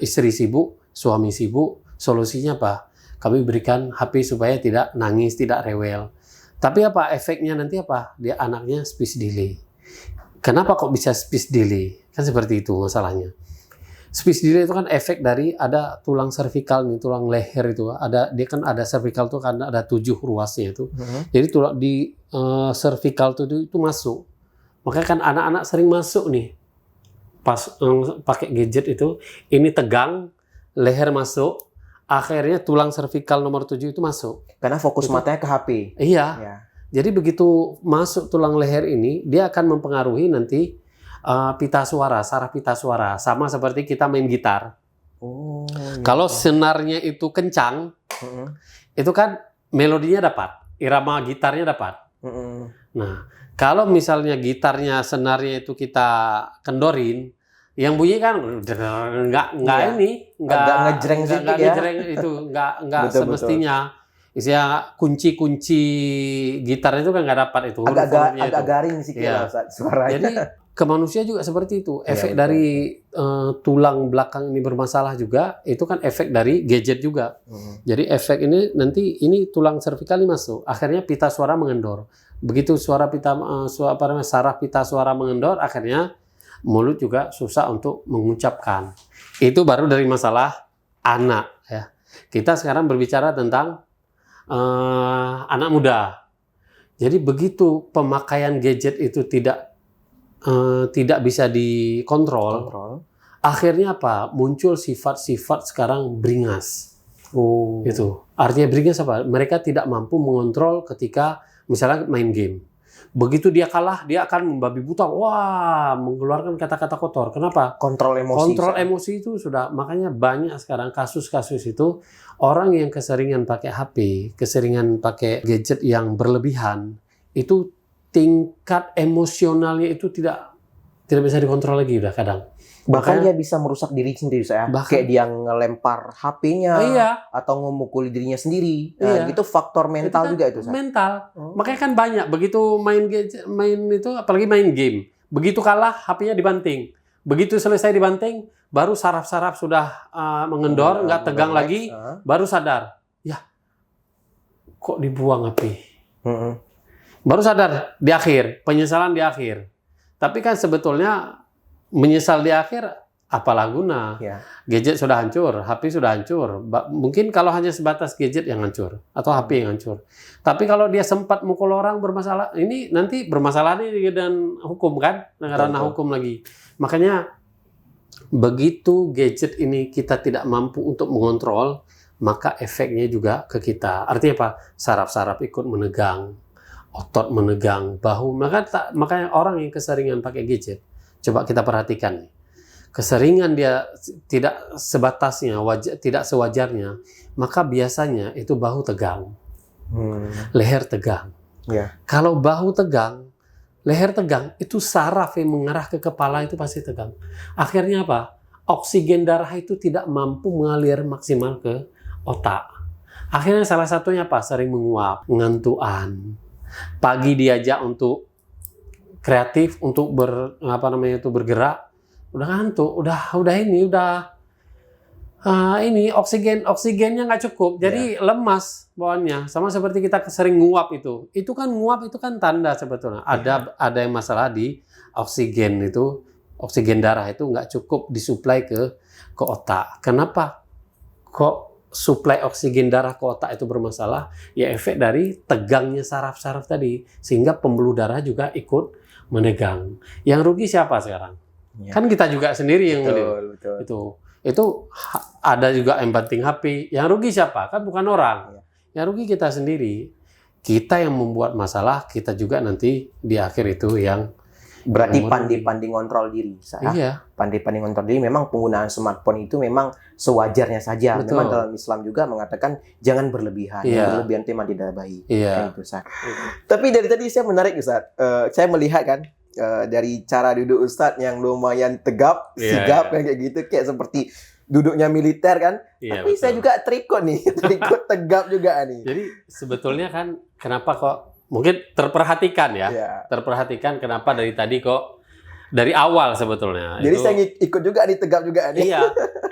istri sibuk, suami sibuk, solusinya apa? Kami berikan HP supaya tidak nangis, tidak rewel. Tapi apa efeknya nanti apa? Dia anaknya speech delay. Kenapa kok bisa speech delay? Kan seperti itu masalahnya. Spis delay itu kan efek dari ada tulang servikal nih, tulang leher itu. Dia kan ada servikal tuh kan ada 7 ruasnya itu. Jadi tulang di servikal itu masuk. Makanya kan anak-anak sering masuk nih. Pas pakai gadget itu, ini tegang, leher masuk, akhirnya tulang servikal nomor 7 itu masuk. Karena fokus matanya ke HP. Iya. Ya. Jadi begitu masuk tulang leher ini, dia akan mempengaruhi nanti pita suara, saraf pita suara. Sama seperti kita main gitar. Oh. Kalau senarnya itu kencang, itu kan melodinya dapat, irama gitarnya dapat. Nah, kalau misalnya gitarnya, senarnya itu kita kendorin, yang bunyi kan nggak ini, agak ngejreng sedikit ya. ngejreng itu, nggak Betul, semestinya. Isinya kunci-kunci gitarnya itu kan nggak dapat itu. Agak garing sih Iya. suaranya. Jadi ke manusia juga seperti itu. Efek Iya, dari tulang belakang ini bermasalah juga, itu kan efek dari gadget juga. Jadi efek ini nanti ini tulang servikal ini masuk, akhirnya pita suara mengendor. Begitu saraf pita suara mengendor, akhirnya mulut juga susah untuk mengucapkan. Itu baru dari masalah anak ya. Kita sekarang berbicara tentang anak muda. Jadi begitu pemakaian gadget itu tidak bisa dikontrol, akhirnya apa? Muncul sifat-sifat sekarang beringas. Itu artinya beringas apa? Mereka tidak mampu mengontrol ketika misalnya main game. Begitu dia kalah, dia akan membabi buta. Wah, mengeluarkan kata-kata kotor. Kenapa? Kontrol emosi. Kontrol emosi itu sudah, makanya banyak sekarang kasus-kasus itu orang yang keseringan pakai HP, keseringan pakai gadget yang berlebihan, itu tingkat emosionalnya itu tidak bisa dikontrol lagi udah kadang. Bahkan dia bisa merusak diri sendiri saya. Kayak dia ngelempar HP-nya atau memukuli dirinya sendiri. Nah, itu faktor mental itu juga itu. Mental. Makanya kan banyak begitu main gadget, itu apalagi main game. Begitu kalah HP-nya dibanting. Begitu selesai dibanting, baru saraf-saraf sudah mengendor, nggak tegang lagi, baru sadar. Ya, kok dibuang HP? Baru sadar di akhir, penyesalan di akhir. Tapi kan sebetulnya menyesal di akhir, apalah guna? Gadget sudah hancur, HP sudah hancur. Mungkin kalau hanya sebatas gadget yang hancur atau HP yang hancur. Tapi kalau dia sempat mukul orang bermasalah, ini nanti bermasalah nih dengan hukum kan, dengan ranah hukum lagi. Makanya begitu gadget ini kita tidak mampu untuk mengontrol, maka efeknya juga ke kita. Artinya apa? Saraf-saraf ikut menegang, otot menegang, bahu. Makanya orang yang keseringan pakai gadget, coba kita perhatikan. Keseringan dia tidak sebatasnya, tidak sewajarnya, maka biasanya itu bahu tegang, leher tegang. Kalau bahu tegang, leher tegang, itu saraf yang mengarah ke kepala itu pasti tegang. Akhirnya apa? Oksigen darah itu tidak mampu mengalir maksimal ke otak. Akhirnya salah satunya apa? Sering menguap, ngantuan. Pagi diajak untuk kreatif, untuk bergerak, udah ngantuk, ini oksigennya nggak cukup, jadi lemas bawaannya. Sama seperti kita sering nguap itu kan nguap itu kan tanda sebetulnya ada yang masalah di oksigen itu, oksigen darah itu nggak cukup disuplai ke otak. Kenapa kok suplai oksigen darah ke otak itu bermasalah? Ya efek dari tegangnya saraf-saraf tadi, sehingga pembuluh darah juga ikut menegang. Yang rugi siapa sekarang? Kan kita juga sendiri yang betul. Itu ada juga yang banting HP. Yang rugi siapa? Kan bukan orang. Yang rugi kita sendiri. Kita yang membuat masalah, kita juga nanti di akhir itu yang berarti pandai-pandai ngontrol diri. Pandai-pandai ngontrol diri. Memang penggunaan smartphone itu memang sewajarnya saja. Betul. Memang dalam Islam juga mengatakan jangan berlebihan. Yang berlebihan itu memang tidak baik. Kan itu, Ustaz. Tapi dari tadi saya menarik, Ustaz. Saya melihat kan dari cara duduk Ustaz yang lumayan tegap, sigap kayak gitu, kayak seperti duduknya militer kan. Tapi betul. Saya juga terikut tegap juga nih. Jadi sebetulnya kan kenapa kok mungkin terperhatikan terperhatikan kenapa dari tadi kok dari awal sebetulnya. Jadi saya ikut juga nih, tegap juga nih. Iya.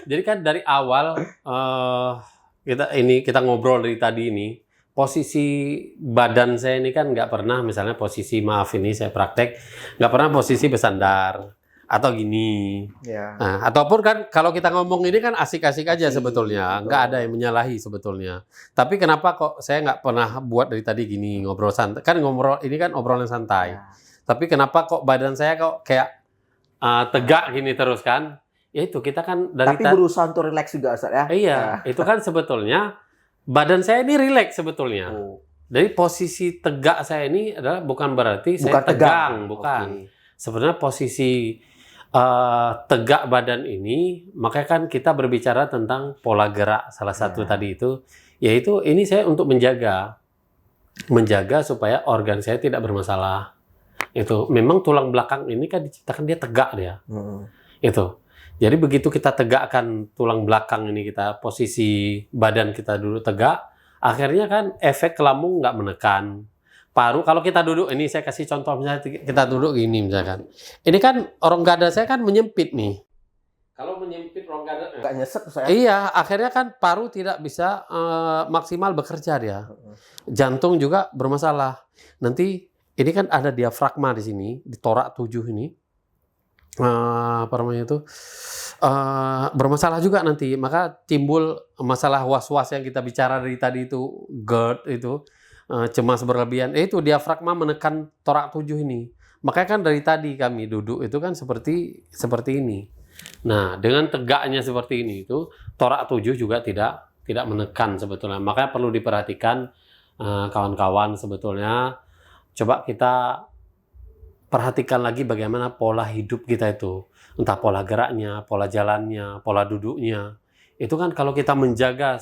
Jadi kan dari awal kita ngobrol dari tadi ini, posisi badan saya ini kan nggak pernah, misalnya posisi, maaf ini saya praktek, nggak pernah posisi bersandar atau gini. Ya. Nah, ataupun kan kalau kita ngomong ini kan asik-asik aja Asik, sebetulnya, betul. nggak ada yang menyalahi sebetulnya. Tapi kenapa kok saya nggak pernah buat dari tadi gini ngobrol santai? Kan ngobrol ini kan obrolan santai. Ya. Tapi kenapa kok badan saya kok kayak tegak gini terus kan? Ya itu kita kan dari Tapi berusaha untuk relax juga Ustaz ya. iya, itu kan sebetulnya badan saya ini rileks sebetulnya. Oh, Jadi posisi tegak saya ini adalah bukan berarti saya bukan tegang, bukan. Oke. Sebenarnya posisi tegak badan ini, makanya kan kita berbicara tentang pola gerak salah satu Ya. tadi itu, yaitu ini saya untuk menjaga supaya organ saya tidak bermasalah. Itu memang tulang belakang ini kan diciptakan dia tegak dia. Itu. Jadi begitu kita tegakkan tulang belakang ini, kita posisi badan kita dulu tegak, akhirnya kan efek ke lambung nggak menekan. Paru, kalau kita duduk, ini saya kasih contoh misalnya kita duduk gini misalkan. Ini kan rongga dada saya kan menyempit nih. Kalau menyempit rongga dada, Nggak nyesek saya. iya, akhirnya kan paru tidak bisa maksimal bekerja dia. Jantung juga bermasalah. Nanti ini kan ada diafragma di sini, di torak 7 ini. Apa namanya itu bermasalah juga nanti, maka timbul masalah was-was yang kita bicara dari tadi itu, GERD itu, cemas berlebihan, itu diafragma menekan torak 7 ini. Makanya kan dari tadi kami duduk itu kan seperti ini. Nah, dengan tegaknya seperti ini itu torak 7 juga tidak menekan sebetulnya. Makanya perlu diperhatikan kawan-kawan sebetulnya. Coba kita perhatikan lagi bagaimana pola hidup kita itu. Entah pola geraknya, pola jalannya, pola duduknya. Itu kan kalau kita menjaga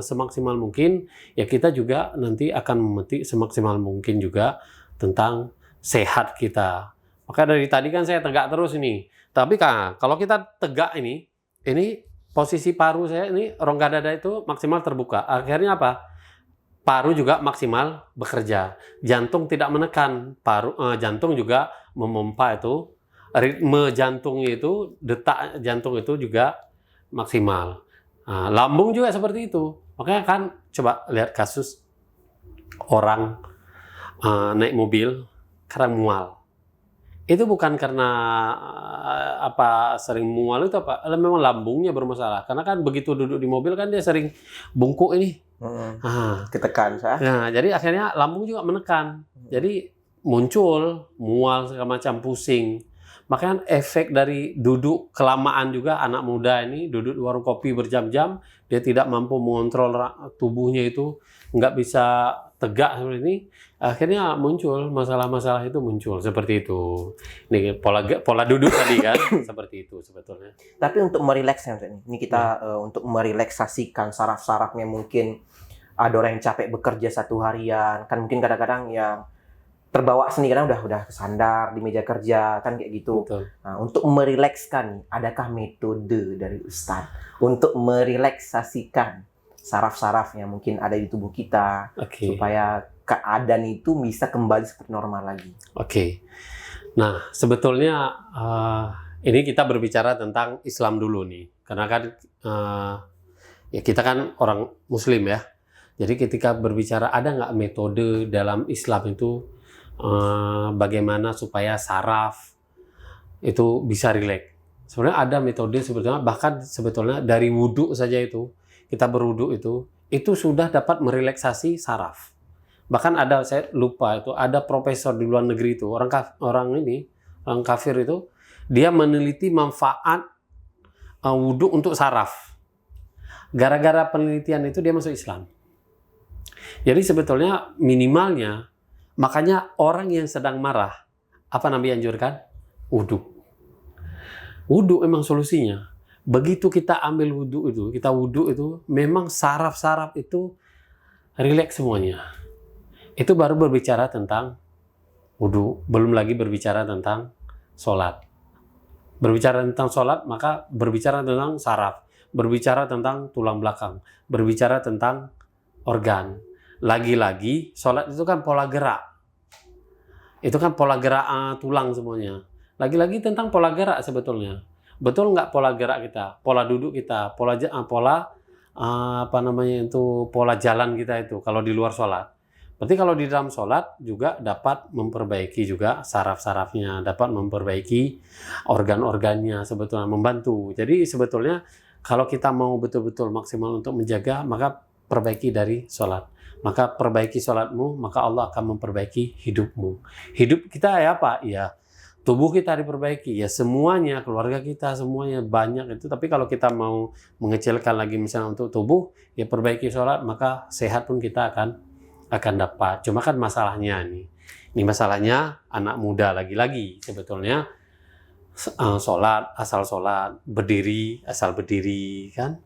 semaksimal mungkin, ya kita juga nanti akan memetik semaksimal mungkin juga tentang sehat kita. Maka dari tadi kan saya tegak terus ini. Tapi kalau kita tegak ini posisi paru saya ini, rongga dada itu maksimal terbuka. Akhirnya apa? Paru juga maksimal bekerja, jantung tidak menekan, jantung juga memompa itu, ritme jantung itu, detak jantung itu juga maksimal. Nah, lambung juga seperti itu. Makanya kan coba lihat kasus orang naik mobil karena mual. Itu bukan karena sering mual itu memang lambungnya bermasalah. Karena kan begitu duduk di mobil kan dia sering bungkuk ini. Ketekan saya. Nah, jadi akhirnya lambung juga menekan. Jadi muncul mual segala macam, pusing. Makanya efek dari duduk kelamaan juga, anak muda ini duduk di warung kopi berjam-jam, dia tidak mampu mengontrol tubuhnya itu, nggak bisa tegak seperti ini. Akhirnya muncul masalah-masalah itu muncul seperti itu. Ini pola duduk tadi kan seperti itu sebetulnya. Tapi untuk merileksnya ini kita untuk merelaksasikan saraf-sarafnya, mungkin ada orang yang capek bekerja satu harian, kan mungkin kadang-kadang yang terbawa sendiri karena udah kesandar di meja kerja kan kayak gitu. Betul. Nah, untuk merilekskan, adakah metode dari Ustadz untuk merelaksasikan saraf-saraf yang mungkin ada di tubuh kita supaya keadaan itu bisa kembali seperti normal lagi? Oke. Nah, sebetulnya ini kita berbicara tentang Islam dulu nih, karena kan ya kita kan orang Muslim ya. Jadi ketika berbicara ada nggak metode dalam Islam itu bagaimana supaya saraf itu bisa rileks? Sebenarnya ada metode sebetulnya, bahkan sebetulnya dari wudhu saja itu, kita berwudhu itu sudah dapat merelaksasi saraf. Bahkan ada, saya lupa itu, ada profesor di luar negeri itu, orang kafir itu, dia meneliti manfaat wudhu untuk saraf. Gara-gara penelitian itu dia masuk Islam. Jadi sebetulnya minimalnya, makanya orang yang sedang marah, apa Nabi anjurkan? Wudhu. Wudhu memang solusinya. Begitu kita ambil wudhu itu, kita wudhu itu, memang saraf-saraf itu rileks semuanya. Itu baru berbicara tentang wudhu, belum lagi berbicara tentang sholat. Berbicara tentang sholat, maka berbicara tentang saraf, berbicara tentang tulang belakang, berbicara tentang organ. Lagi-lagi, sholat itu kan pola gerak. Itu kan pola gerak tulang semuanya. Lagi-lagi tentang pola gerak sebetulnya. Betul nggak pola gerak kita, pola duduk kita, pola jalan kita itu kalau di luar sholat. Berarti kalau di dalam sholat juga dapat memperbaiki juga saraf-sarafnya, dapat memperbaiki organ-organnya sebetulnya, membantu. Jadi sebetulnya kalau kita mau betul-betul maksimal untuk menjaga, maka perbaiki dari sholat. Maka perbaiki sholatmu, maka Allah akan memperbaiki hidupmu. Hidup kita ya apa? Ya tubuh kita diperbaiki, ya semuanya, keluarga kita semuanya banyak itu. Tapi kalau kita mau mengecilkan lagi misalnya untuk tubuh, ya perbaiki sholat, maka sehat pun kita akan dapat. Cuma kan masalahnya ini masalahnya anak muda lagi-lagi sebetulnya sholat, asal sholat, berdiri, asal berdiri kan.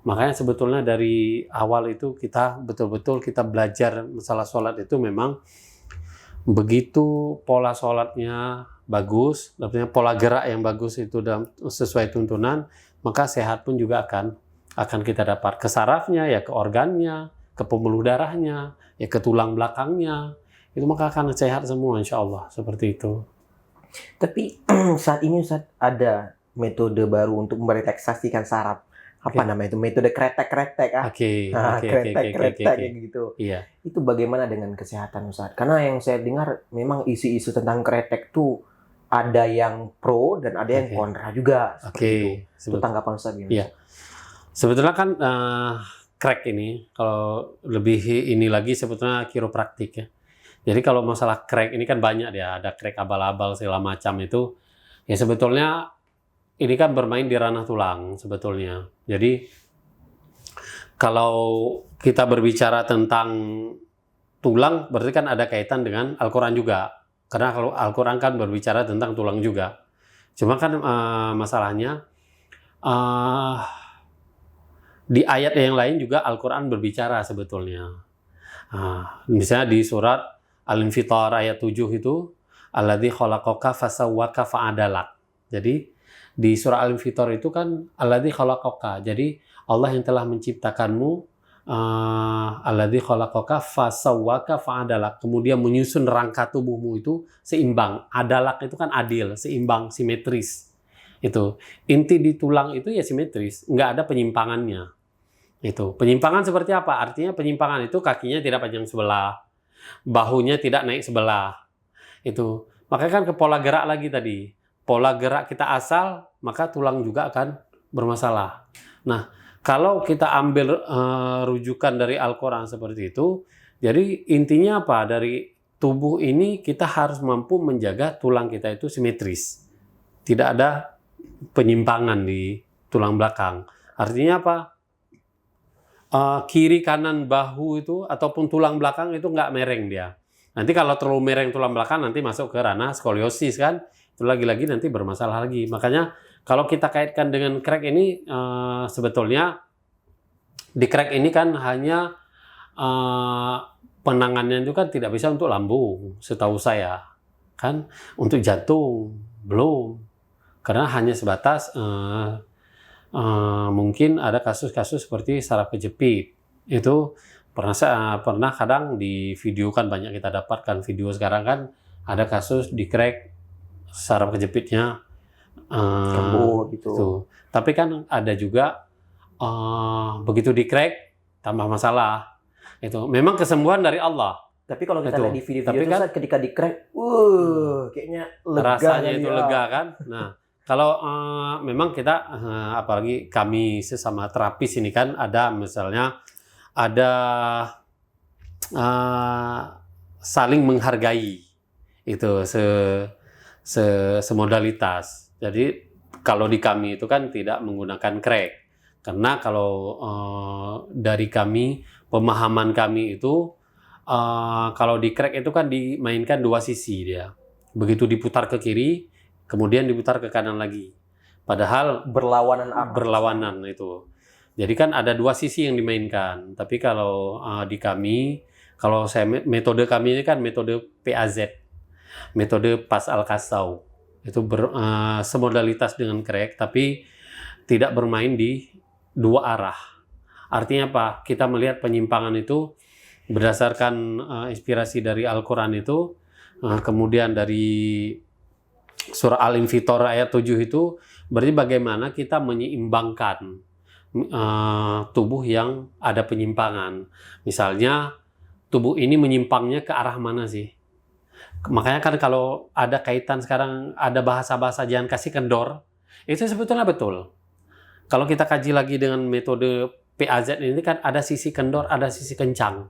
Makanya sebetulnya dari awal itu kita betul-betul kita belajar masalah sholat itu memang begitu pola sholatnya bagus, artinya pola gerak yang bagus itu sesuai tuntunan, maka sehat pun juga akan kita dapat ke sarafnya, ya ke organnya, ke pembuluh darahnya, ya ke tulang belakangnya, itu maka akan sehat semua insya Allah seperti itu. Tapi saat ini Ustaz ada metode baru untuk merelaksasikan saraf. Apa namanya itu? Metode kretek-kretek kretek-kretek kayak gitu. Iya. Itu bagaimana dengan kesehatan Ustaz? Karena yang saya dengar memang isu-isu tentang kretek tuh ada yang pro dan ada yang kontra juga. Itu tanggapan Ustaz gimana? Iya. Sebetulnya kan crack ini kalau lebih ini lagi sebetulnya kiropraktik ya. Jadi kalau masalah crack ini kan banyak ya, ada crack abal-abal segala macam itu. Ya sebetulnya ini kan bermain di ranah tulang sebetulnya. Jadi kalau kita berbicara tentang tulang berarti kan ada kaitan dengan Al-Quran juga. Karena kalau Al-Quran kan berbicara tentang tulang juga. Cuma kan masalahnya di ayat yang lain juga Al-Quran berbicara sebetulnya. Misalnya di surat Al-Infitar ayat 7 itu alladzi khalaqaka fasawwaka fa'adalak. Jadi di surah Al-Infitar itu kan alladzi khalaqaka. Jadi Allah yang telah menciptakanmu, alladzi khalaqaka fasawwaka fa'adalak. Kemudian menyusun rangka tubuhmu itu seimbang. Adalak itu kan adil, seimbang, simetris. Itu inti di tulang itu ya simetris, nggak ada penyimpangannya. Itu penyimpangan seperti apa? Artinya penyimpangan itu kakinya tidak panjang sebelah, bahunya tidak naik sebelah. Itu makanya kan ke pola gerak lagi tadi. Pola gerak kita asal, maka tulang juga akan bermasalah. Nah, kalau kita ambil rujukan dari Al-Quran seperti itu, jadi intinya apa? Dari tubuh ini kita harus mampu menjaga tulang kita itu simetris. Tidak ada penyimpangan di tulang belakang. Artinya apa? Kiri kanan bahu itu ataupun tulang belakang itu nggak mereng dia. Nanti kalau terlalu mereng tulang belakang nanti masuk ke ranah skoliosis kan. Itu lagi-lagi nanti bermasalah lagi. Makanya kalau kita kaitkan dengan crack ini sebetulnya di crack ini kan hanya penanganannya itu kan tidak bisa untuk lambung setahu saya kan, untuk jantung belum, karena hanya sebatas mungkin ada kasus-kasus seperti saraf kejepit itu pernah kadang di video kan banyak kita dapatkan video sekarang kan ada kasus di crack saraf kejepitnya sembuh gitu. Tuh. Tapi kan ada juga begitu di crack tambah masalah. Itu memang kesembuhan dari Allah. Tapi kalau kita lihat di video-video itu kan, ketika di crack, kayaknya lega. Rasanya itu lega kan. Nah, kalau memang kita apalagi kami sesama terapis ini kan ada misalnya ada saling menghargai itu semodalitas. Jadi kalau di kami itu kan tidak menggunakan crack. Karena kalau dari kami, pemahaman kami itu kalau di crack itu kan dimainkan dua sisi dia. Begitu diputar ke kiri, kemudian diputar ke kanan lagi. Padahal berlawanan itu. Jadi kan ada dua sisi yang dimainkan. Tapi kalau di kami, kalau metode kami ini kan metode PAZ. Metode pas al-kasau itu semodalitas dengan crack tapi tidak bermain di dua arah. Artinya apa? Kita melihat penyimpangan itu berdasarkan inspirasi dari Al-Quran itu, kemudian dari surah Al-Infitar ayat 7 itu berarti bagaimana kita menyeimbangkan tubuh yang ada penyimpangan. Misalnya tubuh ini menyimpangnya ke arah mana sih. Makanya kan kalau ada kaitan sekarang, ada bahasa-bahasa jangan kasih kendor, itu sebetulnya betul. Kalau kita kaji lagi dengan metode PAZ ini kan ada sisi kendor, ada sisi kencang.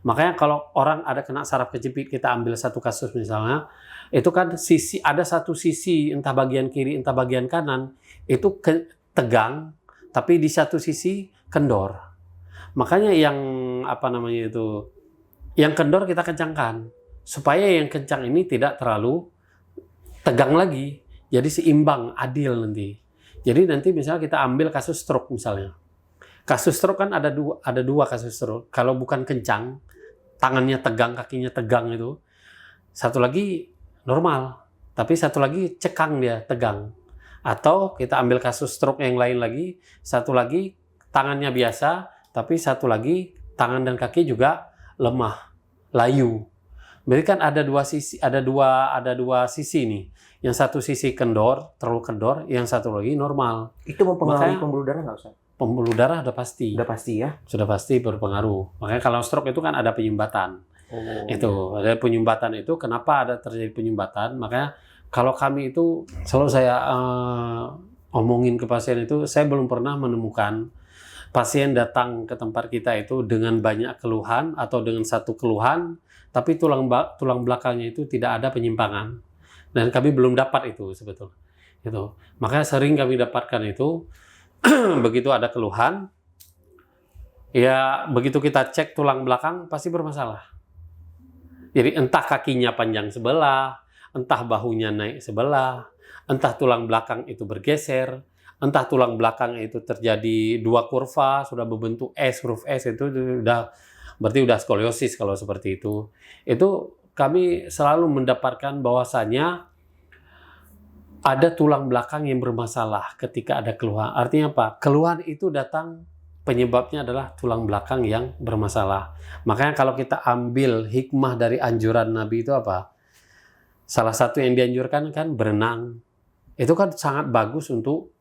Makanya kalau orang ada kena saraf kejepit, kita ambil satu kasus misalnya, itu kan ada satu sisi entah bagian kiri entah bagian kanan itu tegang, tapi di satu sisi kendor. Makanya yang yang kendor kita kencangkan supaya yang kencang ini tidak terlalu tegang lagi, jadi seimbang, adil nanti. Jadi nanti misalnya kita ambil kasus stroke misalnya. Kasus stroke kan ada dua kasus stroke. Kalau bukan kencang, tangannya tegang, kakinya tegang itu. Satu lagi normal, tapi satu lagi cekang dia, tegang. Atau kita ambil kasus stroke yang lain lagi, satu lagi tangannya biasa, tapi satu lagi tangan dan kaki juga lemah, layu. Berarti kan ada dua sisi nih. Yang satu sisi kendor, terlalu kendor, yang satu lagi normal. Itu mempengaruhi pembuluh darah nggak, Ustaz? Pembuluh darah udah pasti. Udah pasti ya? Sudah pasti berpengaruh. Makanya kalau stroke itu kan ada penyumbatan. Oh. Itu, ada penyumbatan itu. Kenapa ada terjadi penyumbatan? Makanya kalau kami itu, selalu saya omongin ke pasien itu, saya belum pernah menemukan pasien datang ke tempat kita itu dengan banyak keluhan atau dengan satu keluhan, tapi tulang belakangnya itu tidak ada penyimpangan. Dan kami belum dapat itu sebetulnya. Itu. Makanya sering kami dapatkan itu, begitu ada keluhan, ya begitu kita cek tulang belakang pasti bermasalah. Jadi entah kakinya panjang sebelah, entah bahunya naik sebelah, entah tulang belakang itu bergeser, entah tulang belakang itu terjadi dua kurva, sudah berbentuk S, huruf S, itu berarti udah skoliosis kalau seperti itu. Itu kami selalu mendapatkan bahwasanya ada tulang belakang yang bermasalah ketika ada keluhan. Artinya apa? Keluhan itu datang, penyebabnya adalah tulang belakang yang bermasalah. Makanya kalau kita ambil hikmah dari anjuran Nabi itu apa? Salah satu yang dianjurkan kan berenang. Itu kan sangat bagus untuk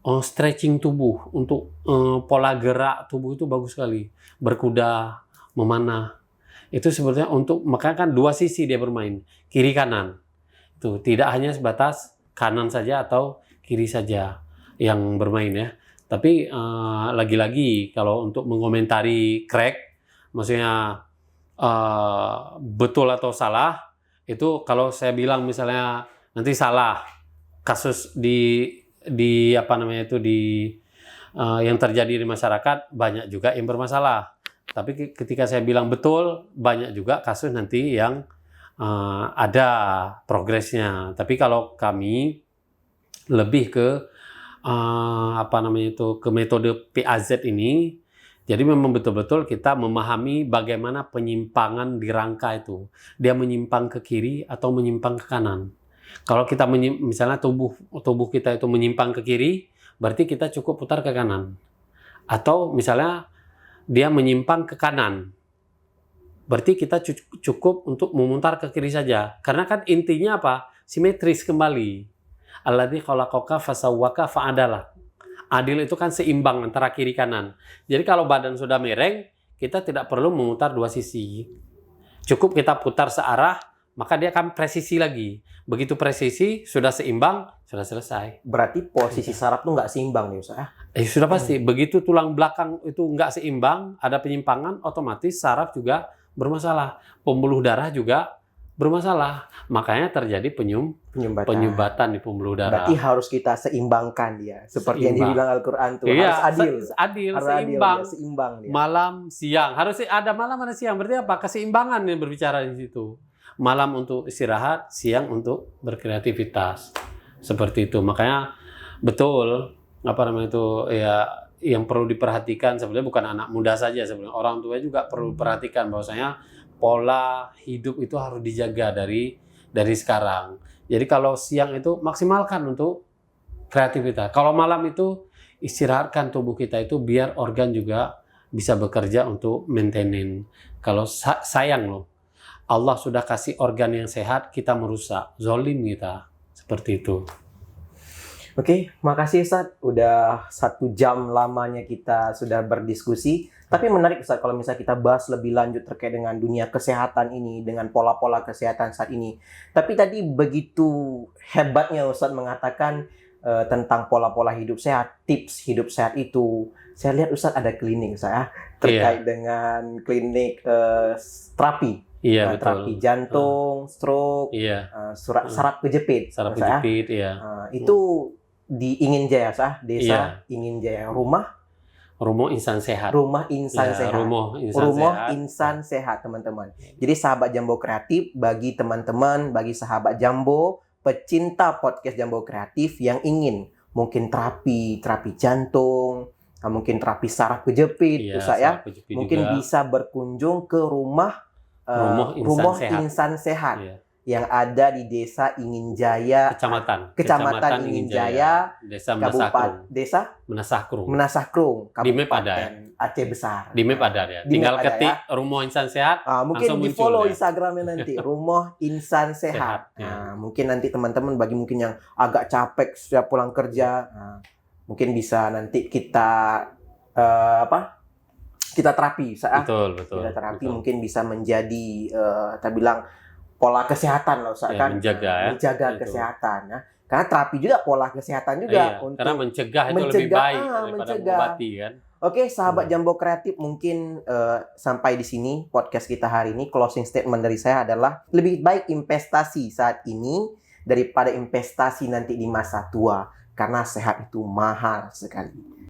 stretching tubuh, untuk pola gerak tubuh itu bagus sekali. Berkuda, memanah. Itu sebetulnya makanya kan dua sisi dia bermain, kiri kanan. Itu tidak hanya sebatas kanan saja atau kiri saja yang bermain ya. Tapi lagi-lagi kalau untuk mengomentari crack, maksudnya betul atau salah, itu kalau saya bilang misalnya nanti salah, kasus yang terjadi di masyarakat banyak juga yang bermasalah. Tapi ketika saya bilang betul, banyak juga kasus nanti yang ada progresnya. Tapi kalau kami lebih ke ke metode PAZ ini, jadi memang betul-betul kita memahami bagaimana penyimpangan di rangka itu. Dia menyimpang ke kiri atau menyimpang ke kanan. Kalau kita misalnya tubuh kita itu menyimpang ke kiri, berarti kita cukup putar ke kanan. Atau misalnya dia menyimpang ke kanan, berarti kita cukup untuk memutar ke kiri saja. Karena kan intinya apa? Simetris kembali. Alladzi khalaqaka fasawwaka fa'adala. Adil itu kan seimbang antara kiri kanan. Jadi kalau badan sudah miring, kita tidak perlu memutar dua sisi. Cukup kita putar searah, maka dia akan presisi lagi. Begitu presisi, sudah seimbang, sudah selesai. Berarti posisi saraf tuh nggak seimbang nih, Ustaz? Sudah pasti. Begitu tulang belakang itu nggak seimbang, ada penyimpangan, otomatis saraf juga bermasalah. Pembuluh darah juga bermasalah. Makanya terjadi penyumbatan di pembuluh darah. Berarti harus kita seimbangkan dia. Seperti yang dibilang Al-Quran tuh. Iya, harus adil. Harus seimbang. seimbang Dia. Malam, siang. Harus ada malam, ada siang. Berarti apa? Keseimbangan yang berbicara di situ. Malam untuk istirahat, siang untuk berkreativitas. Seperti itu. Makanya betul, ya yang perlu diperhatikan sebenarnya bukan anak muda saja, sebenarnya orang tua juga perlu perhatikan bahwasanya pola hidup itu harus dijaga dari sekarang. Jadi kalau siang itu maksimalkan untuk kreativitas. Kalau malam itu istirahatkan tubuh kita itu biar organ juga bisa bekerja untuk maintaining. Kalau sayang loh, Allah sudah kasih organ yang sehat, kita merusak, zolim kita. Seperti itu. Oke, makasih Ustadz. Udah 1 jam lamanya kita sudah berdiskusi. Tapi menarik Ustadz kalau misalnya kita bahas lebih lanjut terkait dengan dunia kesehatan ini, dengan pola-pola kesehatan saat ini. Tapi tadi begitu hebatnya Ustadz mengatakan tentang pola-pola hidup sehat, tips hidup sehat itu. Saya lihat Ustadz ada klinik saya terkait dengan klinik terapi. Iya, betul. Terapi jantung, stroke, Iya, saraf kejepit. saraf Saya. kejepit, iya. Itu di Ingin Jaya, desa Iya. Ingin Jaya. Rumah Insan Sehat. Insan Ya, sehat. Rumah Insan sehat, teman-teman. Jadi sahabat Jambo Kreatif, bagi teman-teman, bagi sahabat Jambo, pecinta podcast Jambo Kreatif yang ingin mungkin terapi jantung, mungkin terapi saraf kejepit, Iya, Ustaz ya, saraf kejepit mungkin juga. bisa berkunjung ke rumah Rumah Insan Insan Sehat Iya. yang ada di desa Ingin Jaya, Kecamatan Ingin Jaya, Desa Kabupaten Desa Menasahkrung. Menasahkrung, Di map ada ya? Kabupaten Aceh Besar. Di map ada ya. Di Tinggal map ada ketik Rumah Insan Sehat. Mungkin langsung di muncul follow ya. Instagramnya nanti Rumah Insan Sehat. Sehat, ya. Mungkin nanti teman-teman bagi mungkin yang agak capek setiap pulang kerja, mungkin bisa nanti kita kita terapi, Betul. kita terapi betul. mungkin bisa menjadi kita bilang pola kesehatan loh, Ya, kan menjaga itu. kesehatan ya. Karena terapi juga pola kesehatan juga Iya, karena mencegah itu lebih mencegah, baik daripada mencegah. mengobati kan. Oke, sahabat Jambo Kreatif, mungkin sampai di sini podcast kita hari ini. Closing statement dari saya adalah lebih baik investasi saat ini daripada investasi nanti di masa tua, karena sehat itu mahal sekali.